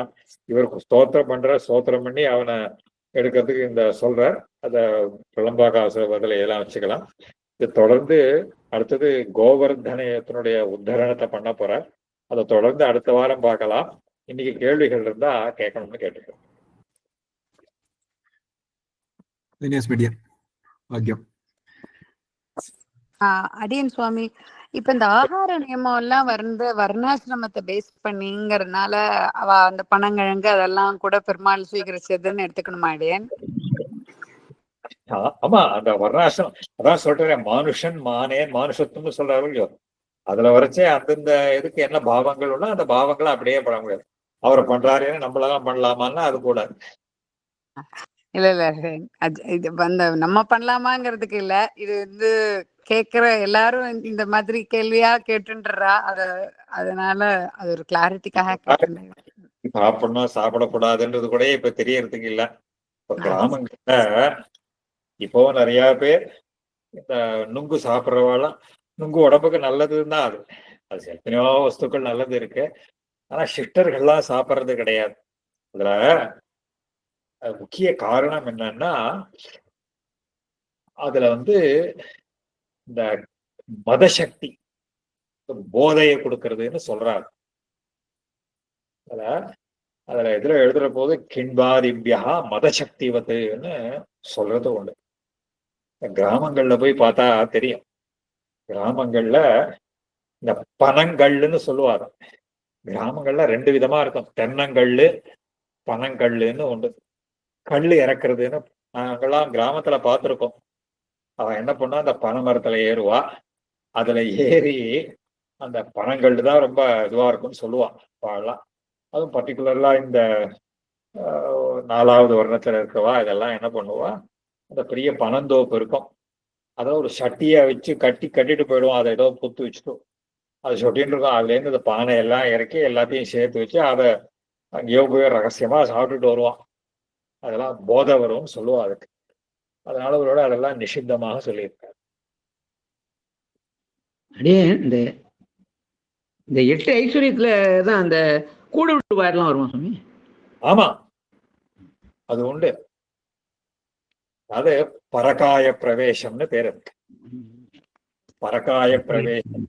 இவருக்கு ஸ்தோத்திரம் ஸ்தோத்திரம் பண்ணி அவனை எடுக்கிறதுக்கு இந்த சொல்ற அத விளம்பாக பதில எல்லாம் வச்சுக்கலாம். இது தொடர்ந்து அடுத்தது கோவர்தனத்தினுடைய உத்தரணத்தை பண்ண போற, அதை தொடர்ந்து அடுத்த வாரம் பார்க்கலாம். இன்னைக்கு கேள்விகள் இருந்தா கேட்கணும்னு கேட்டுக்கிறேன். அடியன் சுவாமி, இப்ப இந்த ஆகார நியமம் எல்லாம் வர்ணாசிரமத்தை பேஸ் பண்ணிங்கிறதுனால அவ அந்த பனங்கிழங்கு அதெல்லாம் கூட பெருமாள் சுவீகரிச்சதுன்னு எடுத்துக்கணுமா அடியன்? ஆமா, அந்த வர்ணாசிரமம் அதான் சொல்றேன், மானுஷன் மானேன் மானுஷத்துவம்னு சொல்றாரு இல்லையோ, அதுல வரைச்சே அந்தந்த இதுக்கு என்ன பாவங்கள் உள்ள அந்த பாவங்களை அப்படியே பண்ண முடியாது. அவரை பண்றாருன்னு நம்மளெல்லாம் பண்ணலாமான்னா அது கூட இல்ல இது வந்து நம்ம பண்ணலாமாங்கிறதுக்கு இல்ல, இது வந்து கேக்குற எல்லாரும் இந்த மாதிரி கேள்வியா கேட்டுன்றா, அதனால அது ஒரு கிளாரிட்டிக்காக கேட்டேன். சாப்பிடணும் சாப்பிடக்கூடாதுன்றது கூட இப்ப தெரியறதுக்கு இல்ல. இப்ப கிராமங்கள்ல இப்போ நிறைய பேர் இந்த நுங்கு சாப்பிட்றவாலாம், நுங்கு உடம்புக்கு நல்லதுன்னு தான். அது எத்தனையோ வஸ்துக்கள் நல்லது இருக்கு, ஆனா சிஸ்டர்கள்லாம் சாப்பிட்றது கிடையாது. அதுல முக்கிய காரணம் என்னன்னா, அதுல வந்து இந்த மதசக்தி போதையை கொடுக்கறதுன்னு சொல்றாரு. அதுல எதுல எழுதுற போது கிண்பாதிபியா மதசக்திவத்துன்னு சொல்றது உண்டு. கிராமங்கள்ல போய் பார்த்தா தெரியும். கிராமங்கள்ல இந்த பனங்கள்னு சொல்லுவாங்க. கிராமங்கள்ல 2 விதமா இருக்கும், தென்னங்கல்லு பனங்கல்லுன்னு உண்டு. கல்லு இறக்குறதுன்னு நாங்கெல்லாம் கிராமத்துல பார்த்துருக்கோம். அவன் என்ன பண்ணா, அந்த பனை மரத்துல ஏறுவா, அதுல ஏறி அந்த பனங்கல்லு தான் ரொம்ப இதுவா இருக்கும்னு சொல்லுவான் பாடலாம். அதுவும் பர்டிகுலர்லா இந்த 4வது வருணத்துல இருக்கவா இதெல்லாம் என்ன பண்ணுவா, அந்த பெரிய பனந்தோப்பு இருக்கும், அதை ஒரு சட்டியை வச்சு கட்டிட்டு போயிடுவோம். அதை ஏதோ புத்து வச்சுட்டு அதை சொட்டின்னு இருக்கும். அதுல இருந்து இந்த பானை எல்லாம் இறக்கி எல்லாத்தையும் சேர்த்து வச்சு அதை அங்கேயோ போய் ரகசியமா சாப்பிட்டுட்டு வருவான். அதெல்லாம் போதை வரும்னு சொல்லுவா அதுக்கு. அதனால அவரோட அதெல்லாம் நிஷித்தமாக சொல்லியிருக்காரு. அப்படியே இந்த 8 ஐஸ்வர்யத்துல தான் அந்த கூடு விட்டு வாரெல்லாம் வருமா சுவாமி? ஆமா, அது உண்டு. அது பரகாய பிரவேசம்னு பேரு. பரகாய பிரவேசம்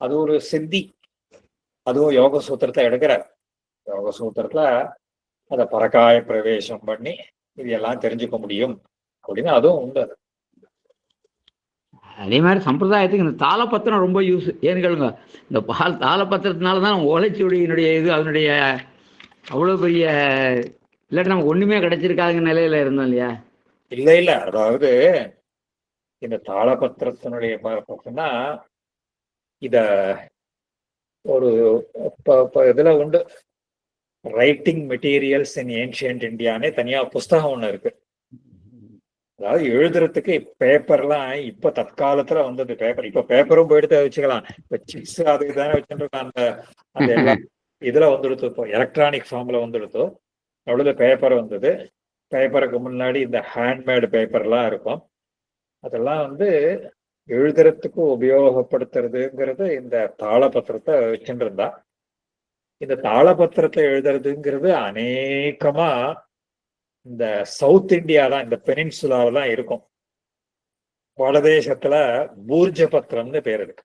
அது ஒரு சித்தி. அதுவும் யோக சூத்திரத்தை எடுக்கிறார். யோக சூத்திரத்துல அத பரகாய பிரவேசம் பண்ணி இது எல்லாம் தெரிஞ்சுக்க முடியும் அப்படின்னு அதுவும் உண்டு. அதே மாதிரி சம்பிரதாயத்துக்கு இந்த தாளப்பத்திரம் ரொம்ப யூஸ். ஏன்னு கேளுங்க, இந்த தாளப்பத்திரத்தினாலதான் ஓலைச்சுவடியினுடைய இது அதனுடைய அவ்வளவு பெரிய, இல்லாட்டி நமக்கு ஒண்ணுமே கிடைச்சிருக்காதுங்க நிலையில இருந்தோம் இல்லையா? இல்ல அதாவது இந்த தாளபத்திரத்தினுடைய பார்த்தோம்னா, இத ஒரு இதுல உண்டு, ரைட்டிங் மெட்டீரியல்ஸ் இன் ஏன்ஷியன்ட் இந்தியானே தனியா புஸ்தகம் ஒண்ணு இருக்கு. அதாவது எழுதுறதுக்கு பேப்பர்லாம் இப்ப தற்காலத்துல வந்தது பேப்பர். இப்ப பேப்பரும் போயிட்டு வச்சுக்கலாம். இப்ப சிப்ஸ் அது தானே வச்சுருக்கோம். அந்த எல்லா இதுல வந்துடுத்து, இப்போ எலக்ட்ரானிக் ஃபார்ம்ல வந்துடுத்து. அவ்வளவு பேப்பர் வந்தது. பேப்பருக்கு முன்னாடி இந்த ஹேண்ட்மேடு பேப்பர்லாம் இருக்கும். அதெல்லாம் வந்து எழுதுறதுக்கு உபயோகப்படுத்துறதுங்கிறது இந்த தாளபத்திரத்தை வச்சுட்டு இருந்தா. இந்த தாளபத்திரத்தை எழுதுறதுங்கிறது அநேகமா இந்த சவுத் இந்தியா தான், இந்த பெனின்சுலாவில தான் இருக்கும். வடதேசத்துல பூர்ஜ பத்திரம்னு பேர் இருக்கு.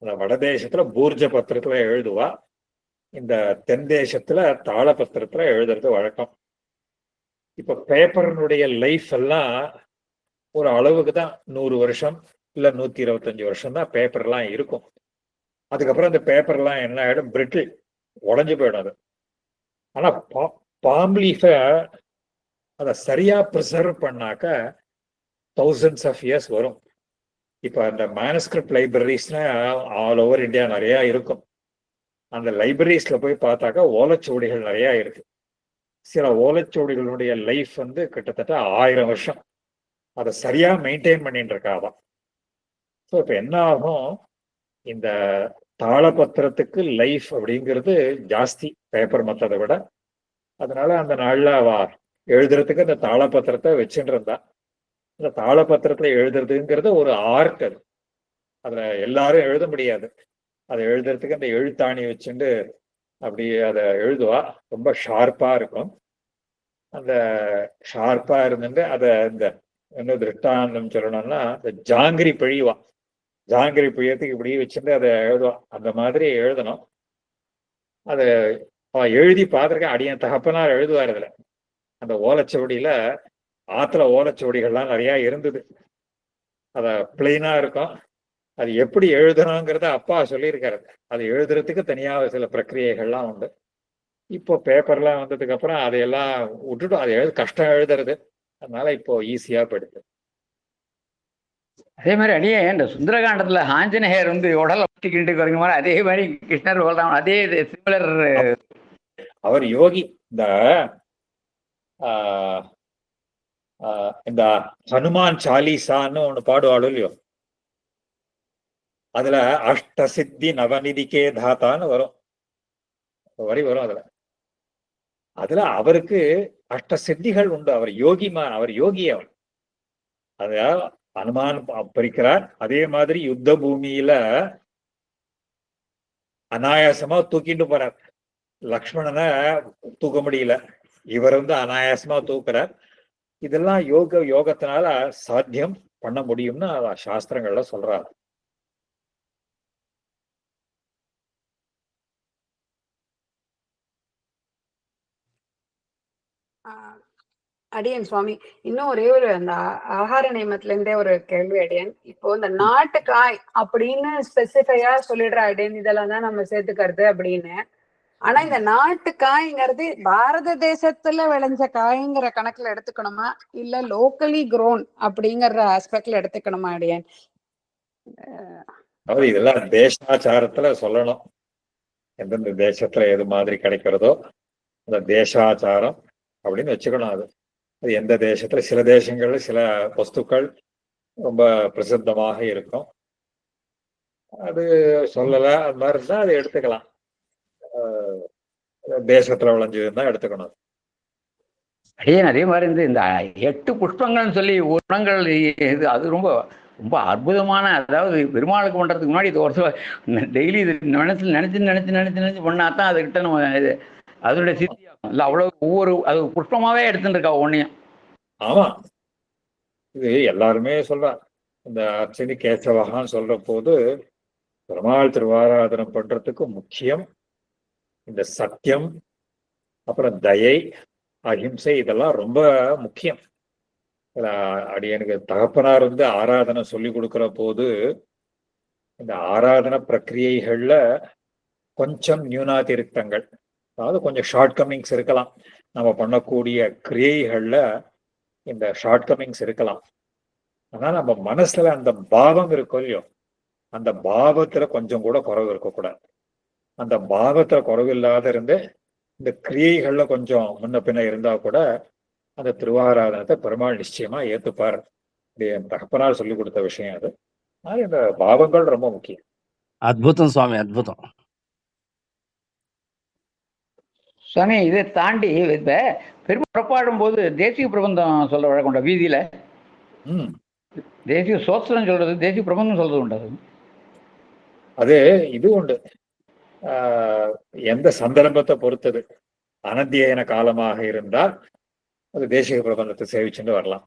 அந்த வடதேசத்துல பூர்ஜ பத்திரத்துல எழுதுவா. இந்த தென் தேசத்துல தாளபத்திரத்துல எழுதுறது வழக்கம். இப்ப பேப்பர்னுடைய லைஃப் எல்லாம் ஒரு அளவுக்கு தான், 100 வருஷம் இல்ல 125 வருஷம் தான் பேப்பர்லாம் இருக்கும். அதுக்கப்புறம் இந்த பேப்பர்லாம் என்ன ஆயிடும், பிரிட்டில், உடஞ்சு போயிடும் அது. ஆனா பாம் லீஃபை அதை சரியா ப்ரிசர்வ் பண்ணாக்க thousands ஆஃப் இயர்ஸ் வரும். இப்போ அந்த மேனஸ்கிரிப்ட் லைப்ரரிஸ்னா ஆல் ஓவர் இந்தியா நிறைய இருக்கும். அந்த லைப்ரரிஸ்ல போய் பார்த்தாக்கா ஓலைச்சுவடிகள் நிறைய இருக்கு. சில ஓலைச்சுவடிகளுடைய லைஃப் வந்து கிட்டத்தட்ட 1000 வருஷம். அதை சரியா மெயின்டைன் பண்ணிட்டு இருக்காதான். ஸோ இப்போ என்ன ஆகும், இந்த தாளபத்திரத்துக்கு லைஃப் அப்படிங்கிறது ஜாஸ்தி பேப்பர் மற்றதை விட. அதனால அந்த நாள்ல அவ எழுதுறதுக்கு அந்த தாளபத்திரத்தை வச்சுட்டு இருந்தா. இந்த தாளபத்திரத்துல எழுதுறதுங்கிறது ஒரு ஆர்ட். அது அதுல எல்லாரும் எழுத முடியாது. அதை எழுதுறதுக்கு அந்த எழுத்தாணி வச்சுட்டு அப்படி அதை எழுதுவா. ரொம்ப ஷார்ப்பா இருக்கும். அந்த ஷார்ப்பா இருந்துட்டு அதை இந்த என்ன திருஷ்டாந்தம் சொல்லணும்னா இந்த ஜாங்கிரி பிழிவா. ஜாங்கிரி பிழியத்துக்கு இப்படி வச்சுட்டு அதை எழுதுவா. அந்த மாதிரி எழுதணும். அதை எழுதி பார்த்துருக்கேன். அடியன் தகப்பனார் எழுதுவார். இதுல அந்த ஓலைச்சுவடியில ஆத்துல ஓலைச்சுவடிகள்லாம் நிறைய இருந்தது. அத பிளெயினா இருக்கும். அது எப்படி எழுதணுங்கிறத அப்பா சொல்லியிருக்காரு. அது எழுதுறதுக்கு தனியாக சில பிரக்கிரியைகள்லாம் உண்டு. இப்போ பேப்பர்லாம் வந்ததுக்கு அப்புறம் அதையெல்லாம் விட்டுட்டோம். அது கஷ்டம் எழுதுறது. அதனால இப்போ ஈஸியா போயிடுது. அதே மாதிரி அடியே இந்த சுந்தரகாண்டத்துல ஆஞ்சநேயர் வந்து உடலை ஒட்டிக்கிட்டு வருங்க மாதிரி அதே மாதிரி கிருஷ்ணர் சொல்றாங்க. அதே சிமிலர். அவர் யோகி. இந்த ஹனுமான் சாலிசான்னு ஒண்ணு பாடுவாளோ இல்லையோ, அதுல அஷ்ட சித்தி நவநிதிக்கே தாத்தான்னு வரும் வரி வரும். அதுல அவருக்கு அஷ்ட சித்திகள் உண்டு. அவர் யோகிமான். அவர் யோகி. அவர் அத அனுமான் பறிக்கிறார். அதே மாதிரி யுத்த பூமியில அனாயாசமா தூக்கிட்டு போறார். லக்ஷ்மணனை தூக்க முடியல, இவர் வந்து அனாயாசமா தூக்குறார். இதெல்லாம் யோகத்தினால சாத்தியம் பண்ண முடியும்னு சாஸ்திரங்கள்ல சொல்றாரு. அடியன் சுவாமி, இன்னும் ஒரே ஒரு அந்த ஆகார நியமத்துல இருந்தே ஒரு கேள்வி அடியன். இப்போ இந்த நாட்டுக்காய் அப்படின்னு ஸ்பெசிஃபையா சொல்லிடுற அடியன், இதெல்லாம் தான் நம்ம சேர்த்துக்கிறது அப்படின்னு. ஆனா இந்த நாட்டுக்காய்ங்கிறது பாரத தேசத்துல விளைஞ்ச காய்ங்கிற கணக்குல எடுத்துக்கணுமா, இல்ல லோக்கலி க்ரோன் அப்படிங்கிற ஆஸ்பெக்ட்ல எடுத்துக்கணுமா அடியன்? அதாவது இதெல்லாம் தேசாச்சாரத்துல சொல்லணும். எந்தெந்த தேசத்துல எது மாதிரி கிடைக்கிறதோ அந்த தேசாச்சாரம் அப்படின்னு வச்சுக்கணும். அது எந்த தேசத்துல, சில தேசங்கள்ல சில வஸ்துக்கள் ரொம்ப பிரசித்தமாக இருக்கும். அது சொல்லல, அது மாதிரி இருந்தா அதை எடுத்துக்கலாம். தேசத்துல விளைஞ்சதுன்னா எடுத்துக்கணும். அதே மாதிரி இந்த 8 புஷ்பங்கள்னு சொல்லி குணங்கள் இது அது ரொம்ப ரொம்ப அற்புதமான. அதாவது பெருமாளுக்கு பண்றதுக்கு முன்னாடி இது ஒரு டெய்லி இது நினைச்சு பண்ணாதான் அதுகிட்ட நம்ம இது அதனுடைய சித்தி ஆகும். இல்லை அவ்வளவு ஒவ்வொரு அது புஷ்பமாவே எடுத்துட்டு இருக்கா ஒன்னையும். ஆமா, இது எல்லாருமே சொல்றாங்க. இந்த அர்ச்சனி கேசவகான்னு சொல்ற போது பெருமாள் திருவாராதனம் பண்றதுக்கு முக்கியம் இந்த சத்தியம், அப்புறம் தயை, அஹிம்சை, இதெல்லாம் ரொம்ப முக்கியம். எனக்கு தகப்பனார் வந்து ஆராதனை சொல்லி கொடுக்கிற போது இந்த ஆராதனை பிரக்கிரியைகள்ல கொஞ்சம் நியூனாதிருத்தங்கள், அதாவது கொஞ்சம் ஷார்ட் கமிங்ஸ் இருக்கலாம். நம்ம பண்ணக்கூடிய கிரியைகள்ல இந்த ஷார்ட் கமிங்ஸ் இருக்கலாம். ஆனா நம்ம மனசுல அந்த பாவம் இருக்கும் இல்லையோ, அந்த பாவத்துல கொஞ்சம் கூட குறைவு இருக்கக்கூடாது. அந்த பாவத்துல குறைவு இல்லாத இருந்து இந்த கிரியைகள்ல கொஞ்சம் முன்ன பின்ன இருந்தா கூட அந்த திருவாராதனத்தை பெருமாள் நிச்சயமா ஏத்துப்பார். என் தகப்பனார் சொல்லி கொடுத்த விஷயம் அது. ஆனால் இந்த பாவங்கள் ரொம்ப முக்கியம். அற்புதம் சுவாமி, அற்புதம் சுவாமி. இதை தாண்டி இப்ப பெருமாள் புறப்பாடும் போது தேசிய பிரபந்தம் சொல்ற வழக்கம் உண்டா வீதியில? தேசிய சோத்திரம் சொல்றது, தேசிய பிரபந்தம் சொல்றது உண்டா? அது இது உண்டு. எந்த சந்தர்ப்பத்தை பொறுத்தது. அனத்தியன காலமாக இருந்தால் அது தேசிக பிரபந்தத்தை சேவிச்சுட்டு வரலாம்.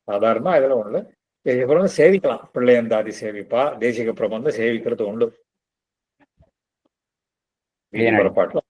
சாதாரணமா இதுல ஒண்ணு தேசிக பிரபந்தம் சேவிக்கலாம். பிள்ளையந்தாதி சேவிப்பா, தேசிக பிரபந்தம் சேவிக்கிறது உண்டு. புறப்பாட்டுல